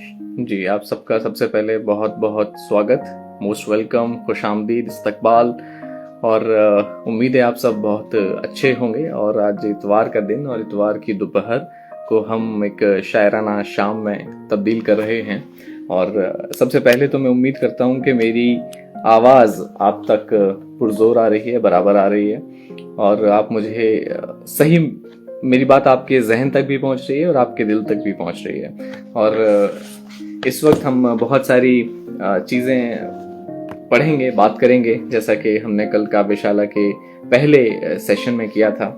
जी, आप सबका सबसे पहले बहुत बहुत स्वागत, मोस्ट वेलकम, खुशामदीद, इस्तकबाल। और उम्मीद है आप सब बहुत अच्छे होंगे। और आज इतवार का दिन और इतवार की दोपहर को हम एक शायराना शाम में तब्दील कर रहे हैं। और सबसे पहले तो मैं उम्मीद करता हूँ कि मेरी आवाज़ आप तक पुरजोर आ रही है, बराबर आ रही है, और आप मुझे सही, मेरी बात आपके जहन तक भी पहुंच रही है और आपके दिल तक भी पहुंच रही है। और इस वक्त हम बहुत सारी चीज़ें पढ़ेंगे, बात करेंगे, जैसा कि हमने कल काव्यशाला के पहले सेशन में किया था।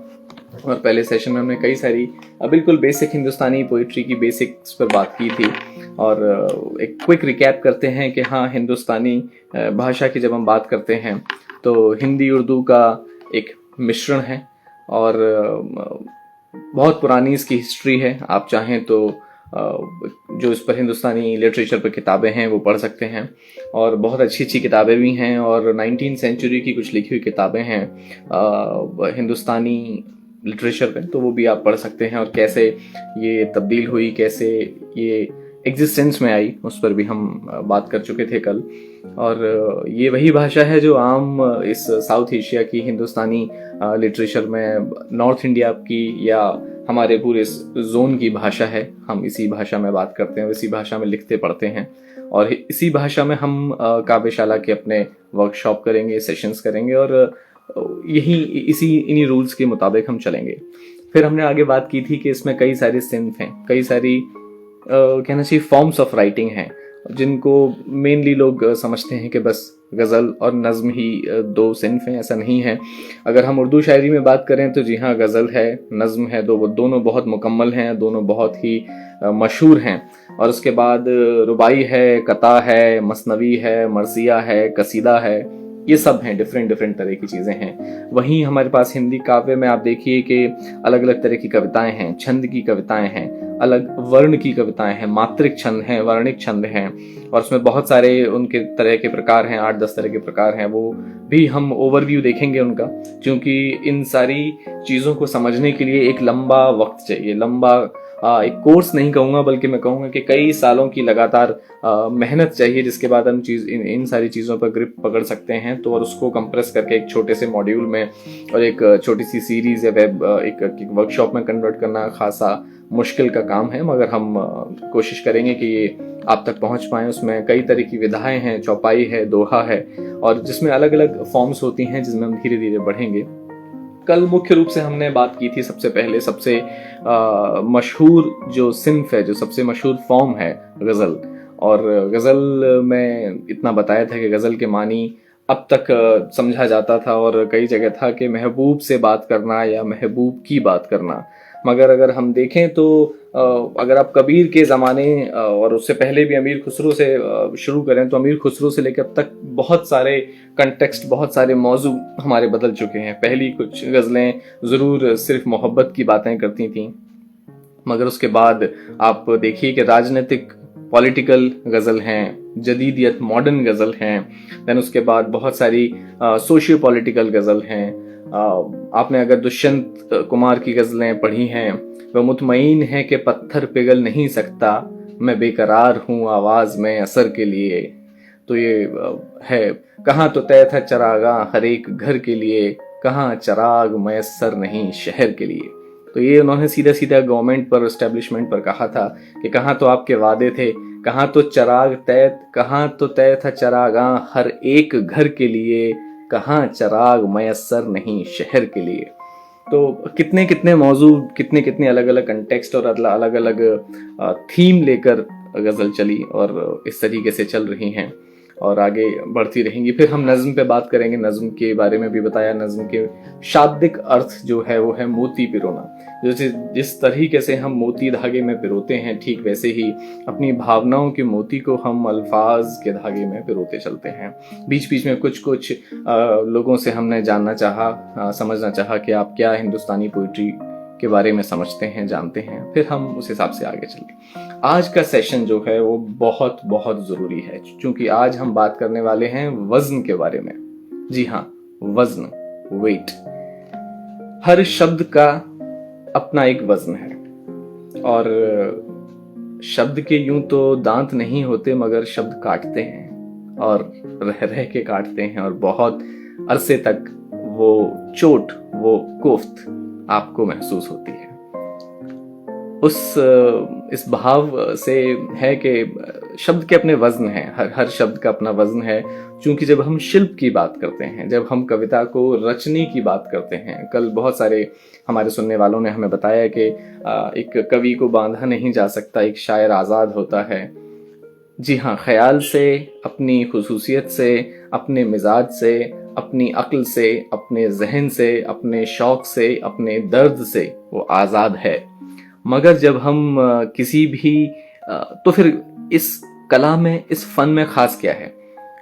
और पहले सेशन में हमने कई सारी बिल्कुल बेसिक हिंदुस्तानी पोइट्री की बेसिक्स पर बात की थी। और एक क्विक रिकैप करते हैं कि हाँ, हिंदुस्तानी भाषा की जब हम बात करते हैं तो हिंदी उर्दू का एक मिश्रण है। और बहुत पुरानी इसकी हिस्ट्री है। आप चाहें तो जो इस पर हिंदुस्तानी लिटरेचर पर किताबें हैं वो पढ़ सकते हैं, और बहुत अच्छी अच्छी किताबें भी हैं। और 19वीं सेंचुरी की कुछ लिखी हुई किताबें हैं हिंदुस्तानी लिटरेचर पे, तो वो भी आप पढ़ सकते हैं। और कैसे ये तब्दील हुई, कैसे ये एग्जिस्टेंस में आई, उस पर भी हम बात कर चुके थे कल। और ये वही भाषा है जो आम इस साउथ एशिया की हिंदुस्तानी लिटरेचर में नॉर्थ इंडिया की या हमारे पूरे जोन की भाषा है। हम इसी भाषा में बात करते हैं, इसी भाषा में लिखते पढ़ते हैं, और इसी भाषा में हम काव्यशाला के अपने वर्कशॉप करेंगे, सेशंस करेंगे, और इन्हीं रूल्स के मुताबिक हम चलेंगे। फिर हमने आगे बात की थी कि इसमें कई सारे सिंफ हैं, कई सारी कहना चाहिए फॉर्म्स ऑफ राइटिंग हैं, जिनको मेनली लोग समझते हैं कि बस गज़ल और नज़्म ही दो सिंफ हैं। ऐसा नहीं है। अगर हम उर्दू शायरी में बात करें तो जी हाँ, गज़ल है, नज़्म है, दोनों बहुत मुकम्मल हैं, दोनों बहुत ही मशहूर हैं। और उसके बाद रुबाई है, कता है, मसनवी है, मरसिया है, कसीदा है, ये सब हैं, डिफरेंट डिफरेंट तरह की चीज़ें हैं। वहीं हमारे पास हिंदी काव्य में आप देखिए कि अलग अलग तरह की कविताएं हैं, छंद की कविताएं हैं, अलग वर्ण की कविताएं हैं, मात्रिक छंद हैं, वर्णिक छंद हैं, और उसमें बहुत सारे उनके तरह के प्रकार हैं, 8-10 तरह के प्रकार हैं। वो भी हम ओवरव्यू देखेंगे उनका, क्योंकि इन सारी चीज़ों को समझने के लिए एक लंबा वक्त चाहिए, लंबा एक कोर्स नहीं कहूँगा, बल्कि मैं कहूँगा कि कई सालों की लगातार मेहनत चाहिए, जिसके बाद हम इन सारी चीज़ों पर ग्रिप पकड़ सकते हैं। तो और उसको कंप्रेस करके एक छोटे से मॉड्यूल में और एक छोटी सी सीरीज या वेब एक वर्कशॉप में कन्वर्ट करना खासा मुश्किल का काम है, मगर हम कोशिश करेंगे कि ये आप तक पहुंच पाए। उसमें कई तरह की विधाएं हैं, चौपाई है, दोहा है, और जिसमें अलग अलग फॉर्म्स होती हैं, जिसमें हम धीरे धीरे बढ़ेंगे। कल मुख्य रूप से हमने बात की थी, सबसे पहले सबसे मशहूर जो सिंफ है, जो सबसे मशहूर फॉर्म है, गज़ल। और गज़ल में इतना बताया था कि गज़ल के मानी अब तक समझा जाता था, और कई जगह था कि महबूब से बात करना या महबूब की बात करना। मगर अगर हम देखें तो अगर आप कबीर के ज़माने और उससे पहले भी अमीर खुसरो से शुरू करें, तो अमीर खुसरो से लेकर अब तक बहुत सारे कंटेक्स्ट, बहुत सारे मौजू हमारे बदल चुके हैं। पहली कुछ गज़लें ज़रूर सिर्फ मोहब्बत की बातें करती थीं, मगर उसके बाद आप देखिए कि राजनीतिक पॉलिटिकल गज़ल हैं, जदीदियत मॉडर्न गज़ल हैं, देन उसके बाद बहुत सारी सोशियो पॉलिटिकल गज़ल हैं। आपने अगर दुष्यंत कुमार की गज़लें पढ़ी हैं, वह मुतमईन है कि पत्थर पिघल नहीं सकता, मैं बेकरार हूँ आवाज़ में असर के लिए। तो ये है, कहाँ तो तय था चरागा हर एक घर के लिए, कहाँ चराग मयस्सर नहीं शहर के लिए। तो ये उन्होंने सीधा सीधा गवर्नमेंट पर, एस्टेब्लिशमेंट पर कहा था कि कहाँ तो आपके वादे थे, कहाँ तो तय था चरागा हर एक घर के लिए, कहाँ चराग मयस्सर नहीं शहर के लिए। तो कितने कितने मौजू, कितने कितने अलग अलग कंटेक्स्ट और अलग अलग थीम लेकर गज़ल चली, और इस तरीके से चल रही हैं और आगे बढ़ती रहेंगी। फिर हम नज़्म पे बात करेंगे, नज़्म के बारे में भी बताया। नज़्म के शाब्दिक अर्थ जो है वो है मोती पिरोना। जिस तरीके से हम मोती धागे में पिरोते हैं, ठीक वैसे ही अपनी भावनाओं के मोती को हम अल्फाज के धागे में पिरोते चलते हैं। बीच बीच में कुछ कुछ लोगों से हमने जानना चाहा, समझना चाहा कि आप क्या हिंदुस्तानी पोइट्री के बारे में समझते हैं, जानते हैं। फिर हम उस हिसाब से आगे चलेंगे। आज का सेशन जो है वो बहुत बहुत ज़रूरी है, क्योंकि आज हम बात करने वाले हैं वज़न के बारे में। जी हाँ, वज़न, वेट। हर शब्द का अपना एक वज़न है, और शब्द के यूं तो दांत नहीं होते, मगर शब्द काटते हैं और रह रह के काटते हैं, और बहुत अरसे तक वो चोट, वो कोफ्त आपको महसूस होती है। इस भाव से है कि शब्द के अपने वजन हैं, हर शब्द का अपना वजन है। क्योंकि जब हम शिल्प की बात करते हैं, जब हम कविता को रचने की बात करते हैं, कल बहुत सारे हमारे सुनने वालों ने हमें बताया कि एक कवि को बांधा नहीं जा सकता, एक शायर आज़ाद होता है। जी हाँ, ख्याल से, अपनी खुसूसियत से, अपने मिजाज से, अपनी अक्ल से, अपने जहन से, अपने शौक से, अपने दर्द से वो आज़ाद है। मगर जब हम किसी भी तो फिर इस कला में, इस फन में खास क्या है?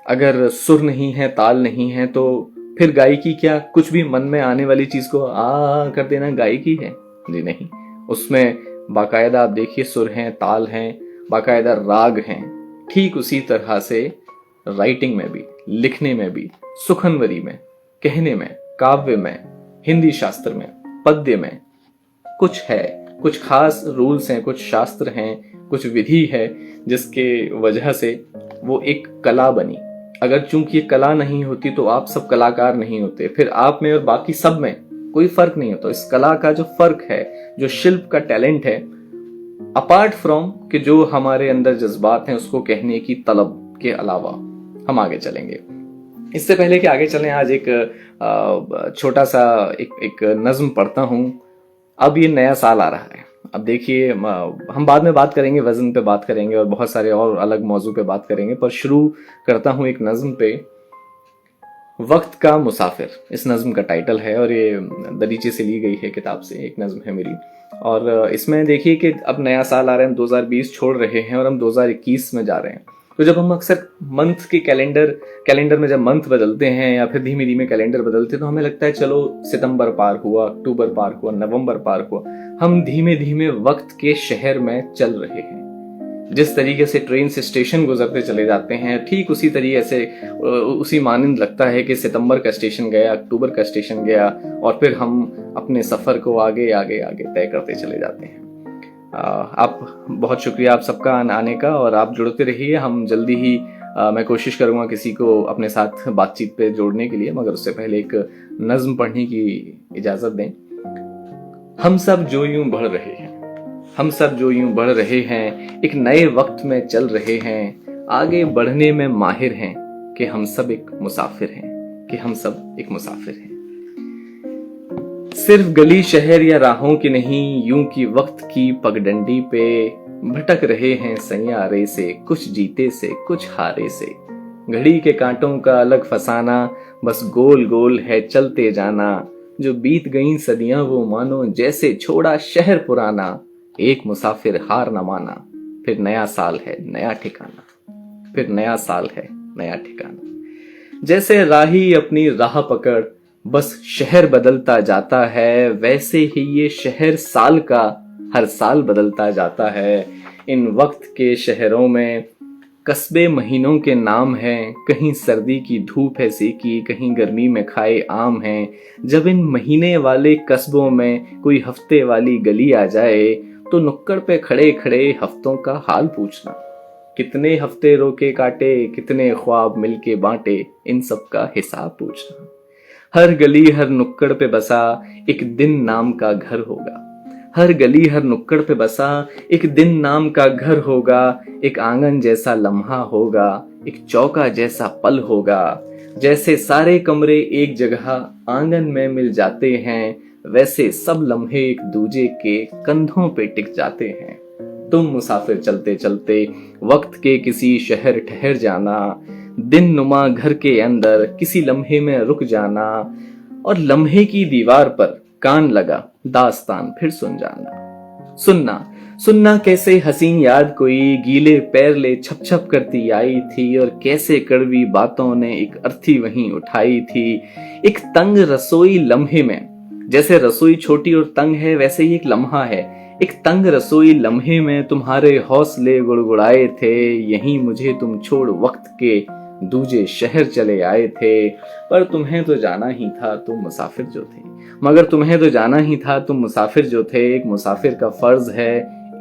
अगर सुर नहीं है, ताल नहीं है, तो फिर गायकी क्या? कुछ भी मन में आने वाली चीज को आ कर देना गायकी है? जी नहीं, उसमें बाकायदा आप देखिए सुर हैं, ताल हैं, बाकायदा राग हैं। ठीक उसी तरह से राइटिंग में भी, लिखने में भी, सुखनवरी में, कहने में, काव्य में, हिंदी शास्त्र में, पद्य में कुछ है, कुछ खास रूल्स हैं, कुछ शास्त्र हैं, कुछ विधि है, जिसके वजह से वो एक कला बनी। अगर चूंकि ये कला नहीं होती तो आप सब कलाकार नहीं होते, फिर आप में और बाकी सब में कोई फर्क नहीं होता। इस कला का जो फर्क है, जो शिल्प का टैलेंट है, अपार्ट फ्रॉम कि जो हमारे अंदर जज्बात हैं उसको कहने की तलब के अलावा, हम आगे चलेंगे। इससे पहले कि आगे चलें, आज एक छोटा सा एक नज्म पढ़ता हूं। अब ये नया साल आ रहा है, अब देखिए हम बाद में बात करेंगे, वजन पे बात करेंगे और बहुत सारे और अलग मौजू पे बात करेंगे, पर शुरू करता हूं एक नज्म पे। वक्त का मुसाफिर इस नज्म का टाइटल है, और ये दरीचे से ली गई है किताब से, एक नज्म है मेरी। और इसमें देखिए कि अब नया साल आ रहा है, हम 2020 छोड़ रहे हैं और हम 2021 में जा रहे हैं। तो जब हम अक्सर मंथ के कैलेंडर में जब मंथ बदलते हैं या फिर धीमे धीमे कैलेंडर बदलते हैं, तो हमें लगता है चलो सितंबर पार हुआ, अक्टूबर पार हुआ, नवंबर पार हुआ। हम धीमे धीमे वक्त के शहर में चल रहे हैं। जिस तरीके से ट्रेन से स्टेशन गुजरते चले जाते हैं, ठीक उसी तरीके से उसी मानंद लगता है कि सितंबर का स्टेशन गया, अक्टूबर का स्टेशन गया, और फिर हम अपने सफर को आगे आगे आगे तय करते चले जाते हैं। आप बहुत शुक्रिया आप सबका आने का, और आप जुड़ते रहिए। हम जल्दी ही मैं कोशिश करूंगा किसी को अपने साथ बातचीत पे जोड़ने के लिए, मगर उससे पहले एक नज्म पढ़ने की इजाजत दें। हम सब जो यूं बढ़ रहे हैं, हम सब जो यूं बढ़ रहे हैं, एक नए वक्त में चल रहे हैं, आगे बढ़ने में माहिर हैं, कि हम सब एक मुसाफिर हैं, कि हम सब एक मुसाफिर हैं। सिर्फ गली शहर या राहों की नहीं, यूं की वक्त की पगडंडी पे भटक रहे हैं सैयारे से, कुछ जीते से कुछ हारे से। घड़ी के कांटों का अलग फसाना, बस गोल गोल है चलते जाना। जो बीत गईं सदियां वो मानो, जैसे छोड़ा शहर पुराना। एक मुसाफिर हार न माना, फिर नया साल है नया ठिकाना, फिर नया साल है नया ठिकाना। जैसे राही अपनी राह पकड़ बस शहर बदलता जाता है, वैसे ही ये शहर साल का हर साल बदलता जाता है। इन वक्त के शहरों में कस्बे महीनों के नाम हैं, कहीं सर्दी की धूप है सेकी, कहीं गर्मी में खाए आम हैं। जब इन महीने वाले कस्बों में कोई हफ्ते वाली गली आ जाए, तो नुक्कड़ पे खड़े खड़े हफ्तों का हाल पूछना। कितने हफ्ते रोके काटे, कितने ख्वाब मिलके बांटे, इन सब का हिसाब पूछना। हर गली हर नुक्कड़ पे बसा एक दिन नाम का घर होगा, हर गली हर नुक्कड़ पे बसा एक दिन नाम का घर होगा। एक आंगन जैसा लम्हा होगा, एक चौका जैसा पल होगा। जैसे सारे कमरे एक जगह आंगन में मिल जाते हैं, वैसे सब लम्हे एक दूजे के कंधों पे टिक जाते हैं। तुम मुसाफिर चलते चलते वक्त के किसी शहर ठहर जाना, दिन नुमा घर के अंदर किसी लम्हे में रुक जाना, और लम्हे की दीवार पर कान लगा दास्तान फिर सुन जाना। सुनना कैसे हसीन याद कोई गीले पैर ले छप छप करती आई थी, और कैसे कड़वी बातों ने एक अर्थी वहीं उठाई थी। एक तंग रसोई लम्हे में, जैसे रसोई छोटी और तंग है, वैसे ही एक लम्हा है। एक तंग रसोई लम्हे में तुम्हारे हौसले गुड़गुड़ाए थे, यहीं मुझे तुम छोड़ वक्त के दूजे शहर चले आए थे। पर तुम्हें तो जाना ही था, तुम मुसाफिर जो थे, मगर तुम्हें तो जाना ही था, तुम मुसाफिर जो थे। एक मुसाफिर का फर्ज है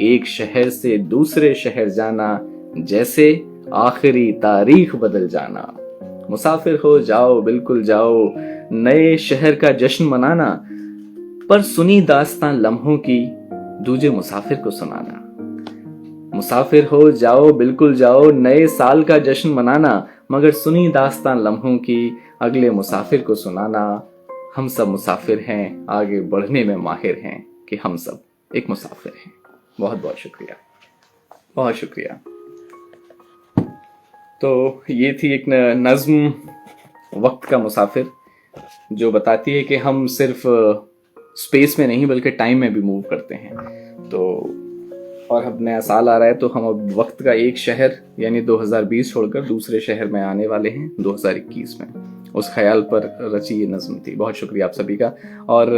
एक शहर से दूसरे शहर जाना, जैसे आखिरी तारीख बदल जाना। मुसाफिर हो जाओ बिल्कुल जाओ, नए शहर का जश्न मनाना, पर सुनी दास्तां लम्हों की दूजे मुसाफिर को सुनाना। मुसाफिर हो जाओ बिल्कुल जाओ, नए साल का जश्न मनाना, मगर सुनी दास्तां लम्हों की अगले मुसाफिर को सुनाना। हम सब मुसाफिर हैं, आगे बढ़ने में माहिर हैं, कि हम सब एक मुसाफिर हैं। बहुत बहुत शुक्रिया, बहुत शुक्रिया। तो ये थी एक नज्म वक्त का मुसाफिर, जो बताती है कि हम सिर्फ स्पेस में नहीं बल्कि टाइम में भी मूव करते हैं। तो और अब नया साल आ रहा है, तो हम अब वक्त का एक शहर यानी 2020 छोड़कर दूसरे शहर में आने वाले हैं 2021 में। उस ख्याल पर रची ये नज्म थी। बहुत शुक्रिया आप सभी का। और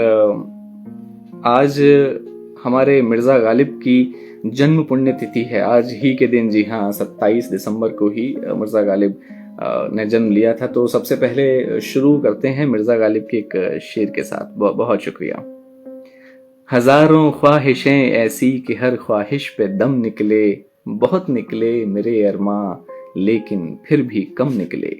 आज हमारे मिर्ज़ा गालिब की जन्म पुण्यतिथि है, आज ही के दिन। जी हाँ, 27 दिसंबर को ही मिर्ज़ा गालिब ने जन्म लिया था। तो सबसे पहले शुरू करते हैं मिर्ज़ा गालिब के एक शेर के साथ। बहुत शुक्रिया। हजारों ख्वाहिशें ऐसी कि हर ख्वाहिश पे दम निकले, बहुत निकले मेरे अरमां लेकिन फिर भी कम निकले।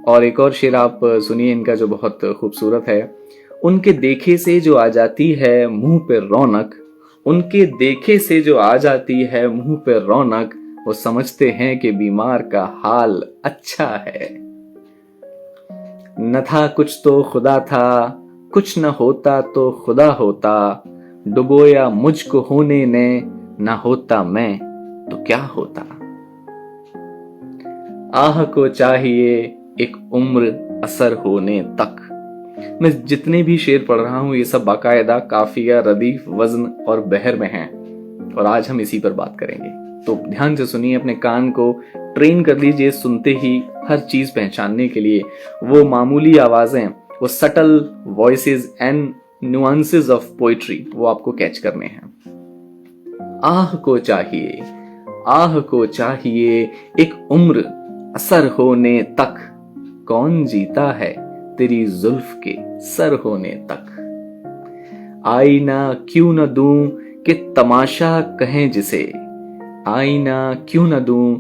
और एक और शेर आप सुनिए इनका, जो बहुत खूबसूरत है। उनके देखे से जो आ जाती है मुंह पे रौनक, उनके देखे से जो आ जाती है मुंह पे रौनक, वो समझते हैं कि बीमार का हाल अच्छा है। न था कुछ तो खुदा था, कुछ न होता तो खुदा होता, डुबोया मुझको होने ने, न होता मैं तो क्या होता। आह को चाहिए एक उम्र असर होने तक। मैं जितने भी शेर पढ़ रहा हूं ये सब बाकायदा काफिया, रदीफ, वजन और बहर में हैं, और आज हम इसी पर बात करेंगे। तो ध्यान से सुनिए, अपने कान को ट्रेन कर लीजिए सुनते ही हर चीज पहचानने के लिए। वो मामूली आवाजें, वो subtle voices and nuances of poetry, वो आपको कैच करने हैं। आह को चाहिए, आह को चाहिए एक उम्र असर होने तक, कौन जीता है तेरी जुल्फ के सर होने तक। आईना क्यों न दूं कि तमाशा कहें जिसे, आईना क्यों न दूं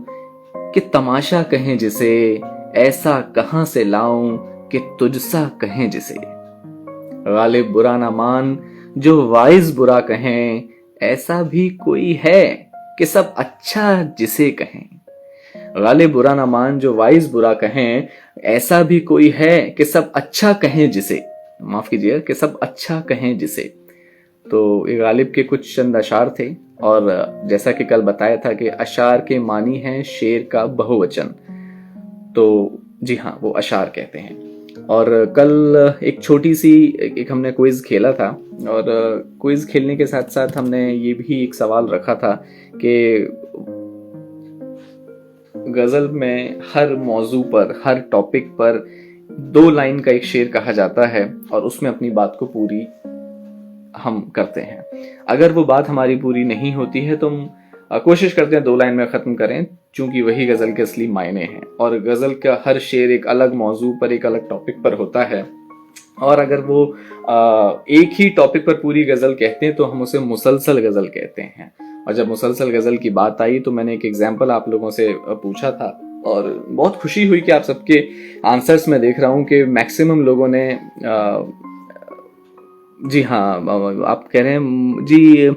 कि तमाशा कहें जिसे, ऐसा कहां से लाऊं कि तुझसा कहें जिसे। गालिब बुरा ना मान जो वाइज बुरा कहें, ऐसा भी कोई है कि सब अच्छा जिसे कहें। गालिब बुरा ना मान जो वाइज बुरा कहें, ऐसा भी कोई है कि सब अच्छा कहें जिसे। माफ कीजिए, कि सब अच्छा कहें जिसे। तो ये गालिब के कुछ चंद अशार थे, और जैसा कि कल बताया था कि अशार के मानी है शेर का बहुवचन। तो जी हाँ, वो अशार कहते हैं। और कल एक छोटी सी एक हमने क्विज खेला था, और क्विज खेलने के साथ साथ हमने ये भी एक सवाल रखा था कि गजल में हर मौजू पर, हर टॉपिक पर 2 लाइन का एक शेर कहा जाता है, और उसमें अपनी बात को पूरी हम करते हैं। अगर वो बात हमारी पूरी नहीं होती है तो हम कोशिश करते हैं 2 लाइन में खत्म करें, चूंकि वही गजल के असली मायने हैं। और गजल का हर शेर एक अलग मौजू पर, एक अलग टॉपिक पर होता है, और अगर वो एक ही टॉपिक पर पूरी गजल कहते हैं तो हम उसे मुसलसल गजल कहते हैं। और जब मुसलसल गजल की बात आई तो मैंने एक एग्जाम्पल आप लोगों से पूछा था, और बहुत खुशी हुई कि आप सबके आंसर्स में देख रहा हूं कि मैक्सिमम लोगों ने जी हाँ, आप कह रहे हैं जी,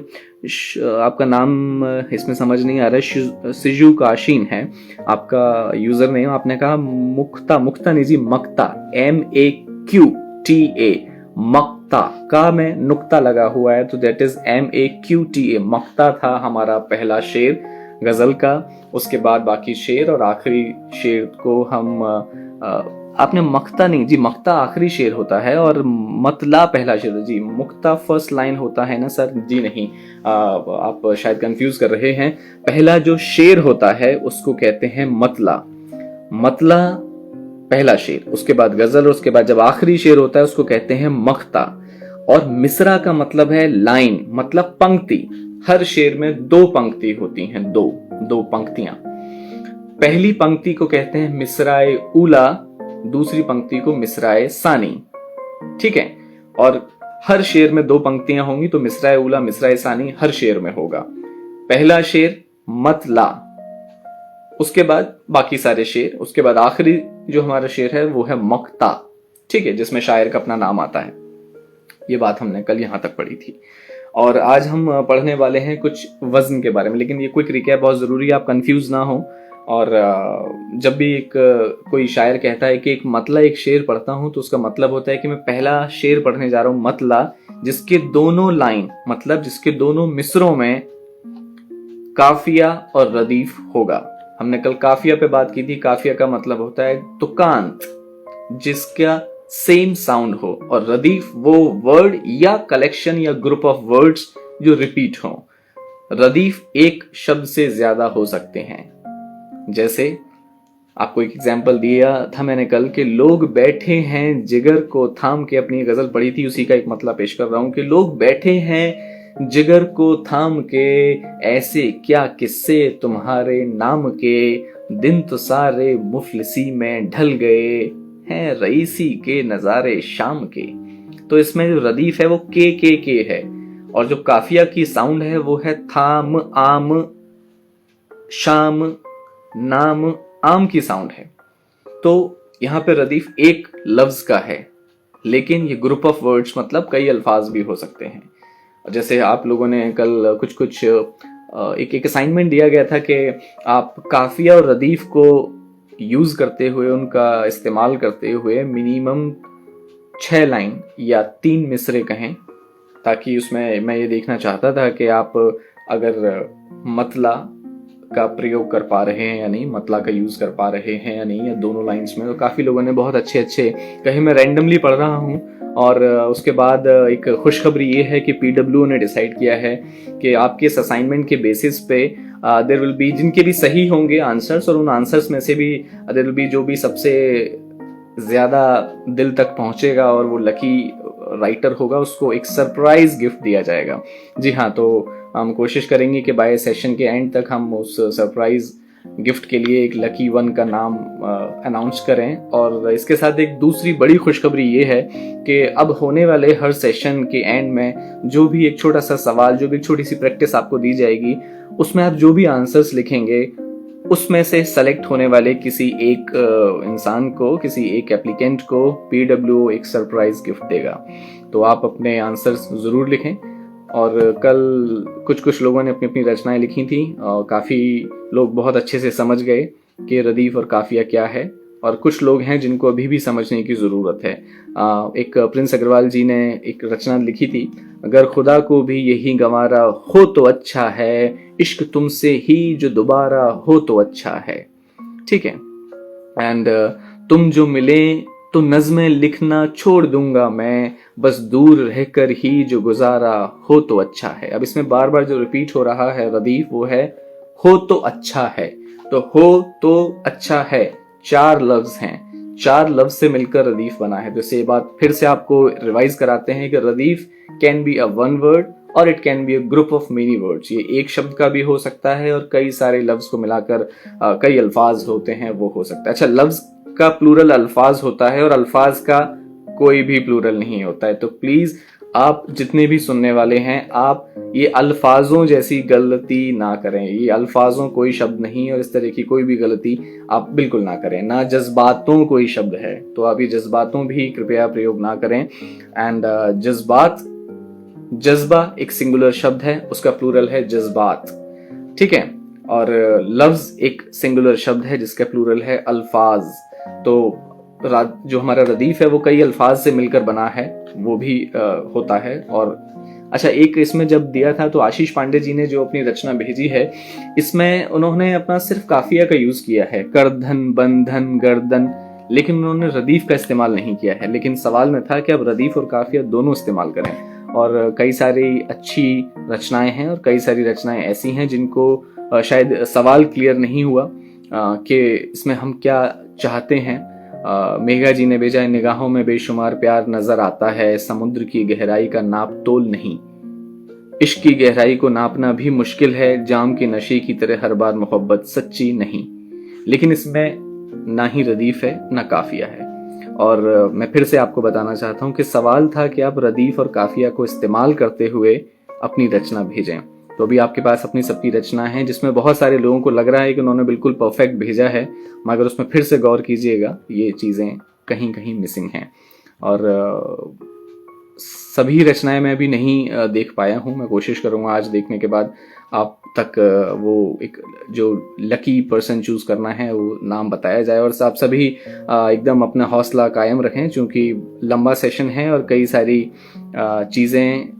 आपका नाम इसमें समझ नहीं आ रहा है, सिजू काशीन है आपका यूजर नेम। आपने कहा मुक्ता, मुक्ता नहीं जी, मक्ता, MAQTA, मक्ता का में नुक्ता लगा हुआ है, तो दैट इज MAQTA। मक्ता था हमारा पहला शेर गजल का। उसके बाद बाकी शेर, और आखिरी शेर को हम आपने मक्ता नहीं जी, मक्ता आखिरी शेर होता है, और मतला पहला शेर जी। मुक्ता फर्स्ट लाइन होता है ना सर? जी नहीं, आप शायद कंफ्यूज कर रहे हैं। पहला जो शेर होता है उसको कहते हैं मतला। मतला पहला शेर, उसके बाद गजल, और उसके बाद जब आखिरी शेर होता है उसको कहते हैं मक्ता। और मिसरा का मतलब है लाइन, मतलब पंक्ति। हर शेर में 2 पंक्ति होती हैं, 2 पंक्तियां। पहली पंक्ति को कहते हैं मिसराए उला, दूसरी पंक्ति को मिसराए सानी। ठीक है। और हर शेर में 2 पंक्तियां होंगी, तो मिसरा उला मिसरा सानी हर शेर में होगा। पहला शेर मतला, उसके बाद बाकी सारे शेर, उसके बाद आखिरी जो हमारा शेर है वो है मक्ता, ठीक है, जिसमें शायर का अपना नाम आता है। ये बात हमने कल यहां तक पढ़ी थी। और आज हम पढ़ने वाले हैं कुछ वजन के बारे में, लेकिन ये क्विक रिकैप बहुत जरूरी है, आप कंफ्यूज ना हो। और जब भी एक कोई शायर कहता है कि एक मतला एक शेर पढ़ता हूं, तो उसका मतलब होता है कि मैं पहला शेर पढ़ने जा रहा हूं मतला, जिसके दोनों लाइन, मतलब जिसके दोनों मिसरों में काफिया और रदीफ होगा। हमने कल काफिया पे बात की थी। काफिया का मतलब होता है तुकांत, जिसका सेम साउंड हो, और रदीफ वो वर्ड या कलेक्शन या ग्रुप ऑफ वर्ड्स जो रिपीट हो। रदीफ एक शब्द से ज्यादा हो सकते हैं। जैसे आपको एक एग्जांपल दिया था मैंने कल कि लोग बैठे हैं जिगर को थाम के, अपनी गजल पढ़ी थी, उसी का एक मतलब पेश कर रहा हूं कि लोग बैठे हैं जिगर को थाम के, ऐसे क्या किस्से तुम्हारे नाम के, दिन तो सारे मुफलिसी में ढल गए हैं रईसी के नजारे शाम के। तो इसमें जो रदीफ है वो के है, और जो काफिया की साउंड है वो है थाम आम शाम नाम आम की साउंड है। तो यहां पे रदीफ एक लफ्ज का है, लेकिन ये ग्रुप ऑफ वर्ड्स मतलब कई अल्फाज भी हो सकते हैं। जैसे आप लोगों ने कल कुछ एक असाइनमेंट दिया गया था कि आप काफिया और रदीफ को यूज करते हुए, उनका इस्तेमाल करते हुए मिनिमम 6 लाइन या 3 मिसरे कहें, ताकि उसमें मैं ये देखना चाहता था कि आप अगर मतला का प्रयोग कर पा रहे हैं या नहीं, मतला का यूज कर पा रहे हैं या नहीं, या दोनों लाइंस में। तो काफी लोगों ने बहुत अच्छे कहे। मैं रैंडमली पढ़ रहा हूँ, और उसके बाद एक खुशखबरी ये है कि पीडब्ल्यू ने डिसाइड किया है कि आपके इस असाइनमेंट के बेसिस पे देयर विल बी, जिनके भी सही होंगे आंसर्स, और उन आंसर्स में से भी देयर विल बी जो भी सबसे ज्यादा दिल तक पहुंचेगा और वो लकी राइटर होगा, उसको एक सरप्राइज गिफ्ट दिया जाएगा। जी हाँ, तो हम कोशिश करेंगे कि बाय सेशन के एंड तक हम उस सरप्राइज गिफ्ट के लिए एक लकी वन का नाम अनाउंस करें। और इसके साथ एक दूसरी बड़ी खुशखबरी ये है कि अब होने वाले हर सेशन के एंड में जो भी एक छोटा सा सवाल, जो भी एक छोटी सी प्रैक्टिस आपको दी जाएगी, उसमें आप जो भी आंसर्स लिखेंगे उसमें से सेलेक्ट होने वाले किसी एक इंसान को, किसी एक एप्लीकेंट को पीडब्ल्यू एक सरप्राइज गिफ्ट देगा। तो आप अपने आंसर्स जरूर लिखें। और कल कुछ लोगों ने अपनी अपनी रचनाएं लिखी थी, और काफ़ी लोग बहुत अच्छे से समझ गए कि रदीफ और काफिया क्या है, और कुछ लोग हैं जिनको अभी भी समझने की ज़रूरत है। एक प्रिंस अग्रवाल जी ने एक रचना लिखी थी, अगर खुदा को भी यही गंवारा हो तो अच्छा है, इश्क तुमसे ही जो दोबारा हो तो अच्छा है। ठीक है। एंड तुम जो मिले तो नज़्में लिखना छोड़ दूंगा मैं, बस दूर रहकर ही जो गुजारा हो तो अच्छा है। अब इसमें बार बार जो रिपीट हो रहा है रदीफ, वो है हो तो अच्छा है। तो हो तो अच्छा है 4 लफ्ज हैं, 4 लफ्ज से मिलकर रदीफ बना है। तो ये बात फिर से आपको रिवाइज कराते हैं कि रदीफ can be a one word और it can be a group of many words. ये एक शब्द का भी हो सकता है और कई सारे लफ्ज को मिलाकर कई अल्फाज होते हैं, वो हो सकता है। अच्छा, लफ्ज का प्लूरल अल्फाज होता है और अल्फाज का कोई भी प्लूरल नहीं होता है। तो प्लीज आप जितने भी सुनने वाले हैं, आप ये अल्फाजों जैसी गलती ना करें। ये अल्फाजों कोई शब्द नहीं, और इस तरह की कोई भी गलती आप बिल्कुल ना करें। ना जज्बातों कोई शब्द है, तो आप ये जज्बातों भी कृपया प्रयोग ना करें। एंड जज्बात, जज्बा एक सिंगुलर शब्द है, उसका प्लूरल है जज्बात। ठीक है। और लफ्ज एक सिंगुलर शब्द है जिसका प्लूरल है अल्फाज। तो जो हमारा रदीफ है वो कई अल्फाज से मिलकर बना है, वो भी होता है। और अच्छा, एक इसमें जब दिया था तो आशीष पांडे जी ने जो अपनी रचना भेजी है, इसमें उन्होंने अपना सिर्फ काफिया का यूज किया है, करधन बंधन गर्दन, लेकिन उन्होंने रदीफ का इस्तेमाल नहीं किया है। लेकिन सवाल में था कि अब रदीफ और काफिया दोनों इस्तेमाल करें। और कई सारी अच्छी रचनाएं हैं और कई सारी रचनाएं ऐसी हैं जिनको शायद सवाल क्लियर नहीं हुआ कि इसमें हम क्या चाहते हैं। मेघा जी ने भेजा है, निगाहों में बेशुमार प्यार नजर आता है, समुद्र की गहराई का नाप तोल नहीं, इश्क की गहराई को नापना भी मुश्किल है, जाम के नशे की तरह हर बार मोहब्बत सच्ची नहीं। लेकिन इसमें ना ही रदीफ है ना काफिया है। और मैं फिर से आपको बताना चाहता हूँ कि सवाल था कि आप रदीफ और काफिया को इस्तेमाल करते हुए अपनी रचना भेजें। तो अभी आपके पास अपनी सबकी रचना है जिसमें बहुत सारे लोगों को लग रहा है कि उन्होंने बिल्कुल परफेक्ट भेजा है, मगर उसमें फिर से गौर कीजिएगा, ये चीज़ें कहीं कहीं मिसिंग हैं। और सभी रचनाएं मैं अभी नहीं देख पाया हूँ। मैं कोशिश करूँगा आज देखने के बाद आप तक वो एक जो लकी पर्सन चूज करना है वो नाम बताया जाए। और आप सभी एकदम अपना हौसला कायम रखें, क्योंकि लंबा सेशन है और कई सारी चीज़ें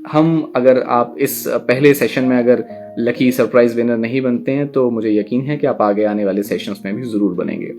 हम, अगर आप इस पहले सेशन में अगर लकी सरप्राइज विनर नहीं बनते हैं तो मुझे यकीन है कि आप आगे आने वाले सेशंस में भी ज़रूर बनेंगे।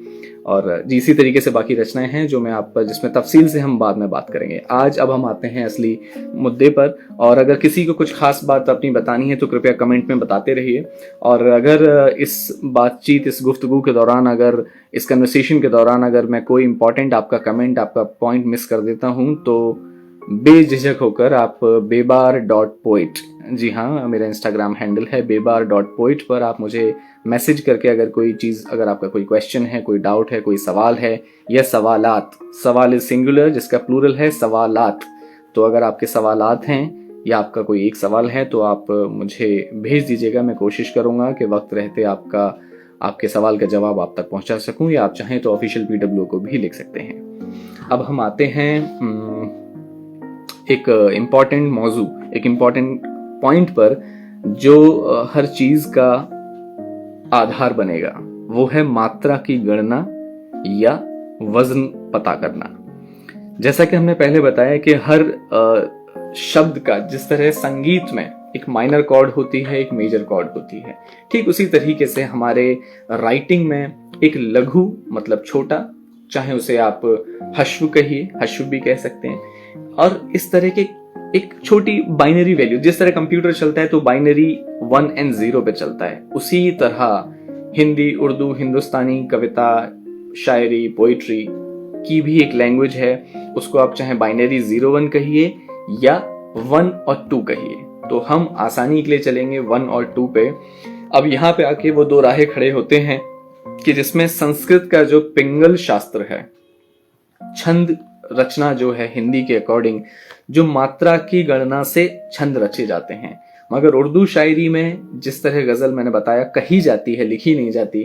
और इसी तरीके से बाकी रचनाएं हैं जो मैं आप पर, जिसमें तफसील से हम बाद में बात करेंगे। आज अब हम आते हैं असली मुद्दे पर। और अगर किसी को कुछ खास बात अपनी बतानी है तो कृपया कमेंट में बताते रहिए। और अगर इस बातचीत, इस गुफ्तगू के दौरान, अगर इस कन्वर्सेशन के दौरान अगर मैं कोई इंपॉर्टेंट आपका कमेंट, आपका पॉइंट मिस कर देता हूँ तो बेझिझक होकर आप bebar.poet, जी हाँ मेरा इंस्टाग्राम हैंडल है bebar.poet, पर आप मुझे मैसेज करके अगर कोई चीज़, अगर आपका कोई क्वेश्चन है, कोई डाउट है, कोई सवाल है या सवालात, सवाल इज सिंगुलर जिसका प्लूरल है सवालात, तो अगर आपके सवालात हैं या आपका कोई एक सवाल है तो आप मुझे भेज दीजिएगा। मैं कोशिश करूँगा कि वक्त रहते आपके सवाल का जवाब आप तक पहुँचा सकूँ, या आप चाहें तो ऑफिशियल PW को भी लिख सकते हैं। अब हम आते हैं एक इम्पॉर्टेंट मौजू, एक इम्पॉर्टेंट पॉइंट पर जो हर चीज का आधार बनेगा, वो है मात्रा की गणना या वजन पता करना। जैसा कि हमने पहले बताया कि हर शब्द का, जिस तरह संगीत में एक माइनर कॉर्ड होती है, एक मेजर कॉर्ड होती है, ठीक उसी तरीके से हमारे राइटिंग में एक लघु मतलब छोटा, चाहे उसे आप हश्व कहिए, हश्व भी कह सकते हैं, और इस तरह के एक छोटी बाइनरी वैल्यू, जिस तरह कंप्यूटर चलता है तो बाइनरी 1 और 0 पे चलता है, उसी तरह हिंदी, उर्दू, हिंदुस्तानी, कविता, शायरी, पोइट्री की भी एक लैंग्वेज है। उसको आप चाहे बाइनरी 0-1 कहिए या 1 और 2 कहिए। तो हम आसानी के लिए चलेंगे 1 और 2 पे। अब यहाँ पे आके वो दो राहें खड़े होते हैं कि जिसमें संस्कृत का जो पिंगल शास्त्र है, छंद रचना जो है हिंदी के अकॉर्डिंग, जो मात्रा की गणना से छंद रचे जाते हैं, मगर उर्दू शायरी में जिस तरह गजल मैंने बताया कही जाती है, लिखी नहीं जाती,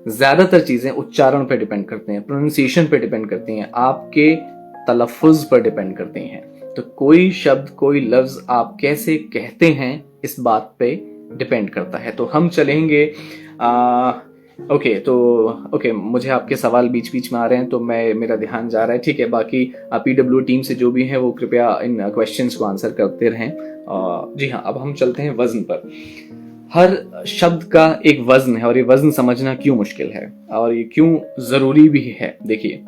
ज्यादातर चीजें उच्चारण पर डिपेंड करते हैं, प्रोनाउंसिएशन पर डिपेंड करती हैं, आपके तलफ़ुज़ पर डिपेंड करती हैं। तो कोई शब्द, कोई लफ्ज आप कैसे कहते हैं इस बात पे डिपेंड करता है। तो हम चलेंगे ओके, मुझे आपके सवाल बीच बीच में आ रहे हैं तो मेरा ध्यान जा रहा है, ठीक है। बाकी PW टीम से जो भी हैं वो कृपया इन क्वेश्चंस को आंसर करते रहें। जी हाँ, अब हम चलते हैं वजन पर। हर शब्द का एक वजन है और ये वजन समझना क्यों मुश्किल है और ये क्यों जरूरी भी है। देखिए,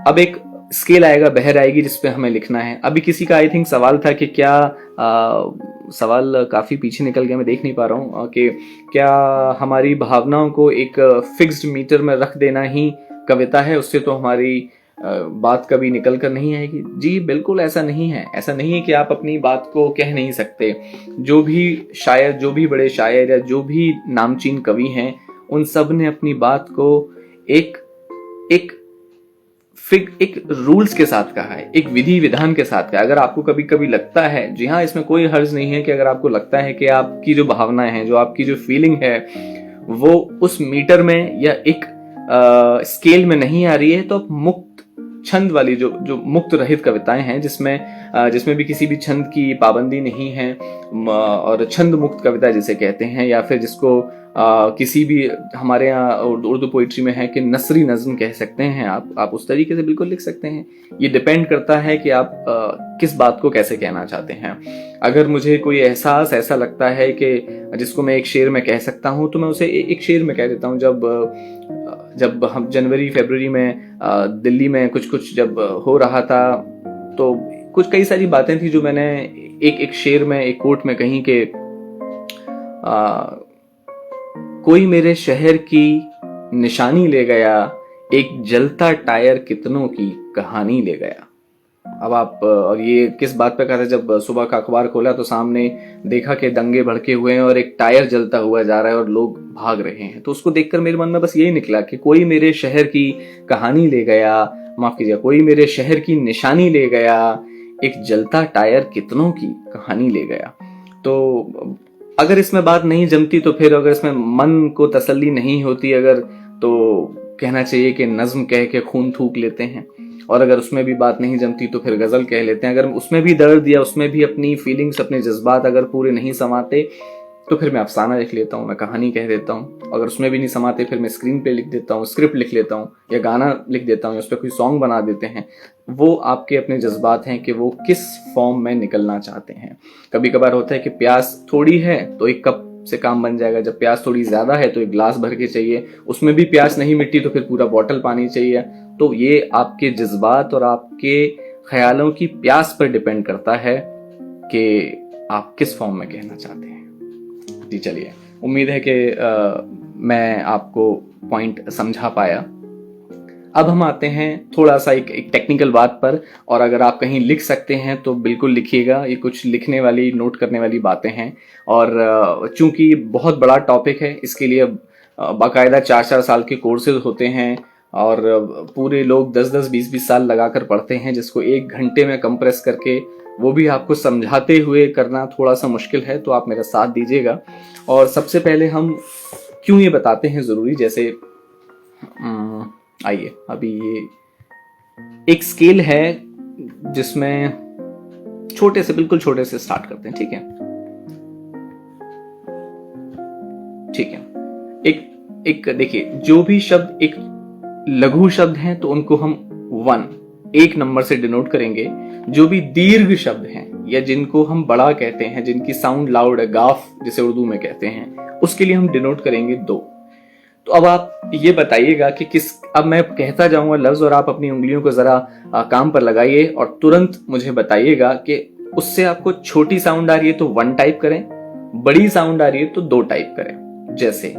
अब एक स्केल आएगा, बहर आएगी जिसपे हमें लिखना है। अभी किसी का आई थिंक सवाल था कि क्या सवाल काफी पीछे निकल गया, मैं देख नहीं पा रहा हूँ, कि क्या हमारी भावनाओं को एक फिक्स्ड मीटर में रख देना ही कविता है, उससे तो हमारी बात कभी निकल कर नहीं आएगी। जी बिल्कुल ऐसा नहीं है। ऐसा नहीं है कि आप अपनी बात को कह नहीं सकते। जो भी शायर, जो भी बड़े शायर या जो भी नामचीन कवि हैं, उन सब ने अपनी बात को एक रूल्स के साथ कहा है, एक विधि विधान के साथ कहा है। अगर आपको कभी कभी लगता है, जी हाँ, इसमें कोई हर्ज नहीं है कि अगर आपको लगता है कि आपकी जो भावनाएं हैं, जो आपकी जो फीलिंग है वो उस मीटर में या एक स्केल में नहीं आ रही है, तो आप मुक्त छंद वाली जो मुक्त रहित कविताएं हैं, जिसमें भी किसी भी छंद की पाबंदी नहीं है, और छंद मुक्त कविता जिसे कहते हैं, या फिर जिसको किसी भी हमारे यहाँ उर्दू पोइट्री में है कि नसरी नज्म कह सकते हैं, आप उस तरीके से बिल्कुल लिख सकते हैं। ये डिपेंड करता है कि आप किस बात को कैसे कहना चाहते हैं। अगर मुझे कोई एहसास ऐसा लगता है कि जिसको मैं एक शेर में कह सकता हूँ, तो मैं उसे एक शेर में कह देता हूँ। जब हम जनवरी फरवरी में दिल्ली में कुछ जब हो रहा था, तो कई सारी बातें थी जो मैंने एक शेर में, एक कोट में कहीं कि कोई मेरे शहर की निशानी ले गया, एक जलता टायर कितनों की कहानी ले गया। अब आप और ये किस बात पे कहा था, जब सुबह का अखबार खोला तो सामने देखा कि दंगे भड़के हुए हैं और एक टायर जलता हुआ जा रहा है और लोग भाग रहे हैं। तो उसको देखकर मेरे मन में बस यही निकला कि कोई मेरे शहर की कहानी ले गया, माफ कीजिए, कोई मेरे शहर की निशानी ले गया, एक जलता टायर कितनों की कहानी ले गया। तो अगर इसमें बात नहीं जमती तो फिर, अगर इसमें मन को तसल्ली नहीं होती अगर, तो कहना चाहिए कि नज्म कह के खून थूक लेते हैं। और अगर उसमें भी बात नहीं जमती तो फिर गजल कह लेते हैं। अगर उसमें भी दर्द या उसमें भी अपनी फीलिंग्स, अपने जज्बात अगर पूरे नहीं समाते तो फिर मैं अफसाना लिख लेता हूँ, मैं कहानी कह देता हूँ। अगर उसमें भी नहीं समाते फिर मैं स्क्रीन पे लिख देता हूँ, स्क्रिप्ट लिख लेता हूँ, या गाना लिख देता हूँ, या उस पर कोई सॉन्ग बना देते हैं। वो आपके अपने जज्बात हैं कि वो किस फॉर्म में निकलना चाहते हैं। कभी कभार होता है कि प्यास थोड़ी है तो एक कप से काम बन जाएगा, जब प्यास थोड़ी ज्यादा है तो एक ग्लास भर के चाहिए, उसमें भी प्यास नहीं मिट्टी तो फिर पूरा बॉटल पानी चाहिए। तो ये आपके जज्बात और आपके ख्यालों की प्यास पर डिपेंड करता है कि आप किस फॉर्म में कहना चाहते हैं। जी चलिए, उम्मीद है कि मैं आपको पॉइंट समझा पाया। अब हम आते हैं थोड़ा सा एक टेक्निकल बात पर, और अगर आप कहीं लिख सकते हैं तो बिल्कुल लिखिएगा। ये कुछ लिखने वाली, नोट करने वाली बातें हैं, और चूंकि बहुत बड़ा टॉपिक है इसके लिए बाकायदा 4-4 साल के कोर्सेज होते हैं, और पूरे लोग 10-10, 20-20 साल लगाकर पढ़ते हैं, जिसको 1 घंटे में कंप्रेस करके वो भी आपको समझाते हुए करना थोड़ा सा मुश्किल है। तो आप मेरा साथ दीजिएगा। और सबसे पहले हम क्यों ये बताते हैं ज़रूरी, जैसे आइए, अभी ये एक स्केल है जिसमें छोटे से, बिल्कुल छोटे से स्टार्ट करते हैं। ठीक है, ठीक है। एक देखिए, जो भी शब्द एक लघु शब्द हैं तो उनको हम 1 नंबर से डिनोट करेंगे। जो भी दीर्घ शब्द हैं या जिनको हम बड़ा कहते हैं, जिनकी साउंड लाउड है, गाफ जिसे उर्दू में कहते हैं, उसके लिए हम डिनोट करेंगे 2। तो अब आप ये बताइएगा कि अब मैं कहता जाऊंगा लफ्ज और आप अपनी उंगलियों को जरा काम पर लगाइए और तुरंत मुझे बताइएगा कि उससे आपको छोटी साउंड आ रही है तो 1 टाइप करें, बड़ी साउंड आ रही है तो 2 टाइप करें। जैसे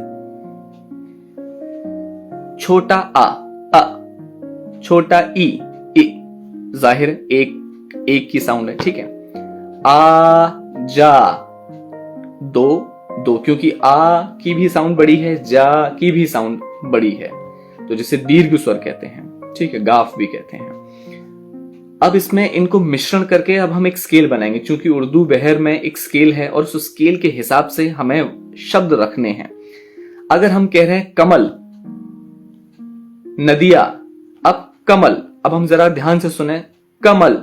छोटा आ, छोटा ई, जाहिर एक की साउंड है। ठीक है, आ जा, 2 क्योंकि आ की भी साउंड बड़ी है, जा की भी साउंड बड़ी है, तो जिसे दीर्घ स्वर कहते हैं। ठीक है, गाफ भी कहते हैं। अब इसमें इनको मिश्रण करके अब हम एक स्केल बनाएंगे, क्योंकि उर्दू बहर में एक स्केल है और उस स्केल के हिसाब से हमें शब्द रखने हैं। अगर हम कह रहे हैं कमल, नदिया, अब कमल, अब हम जरा ध्यान से सुने, कमल,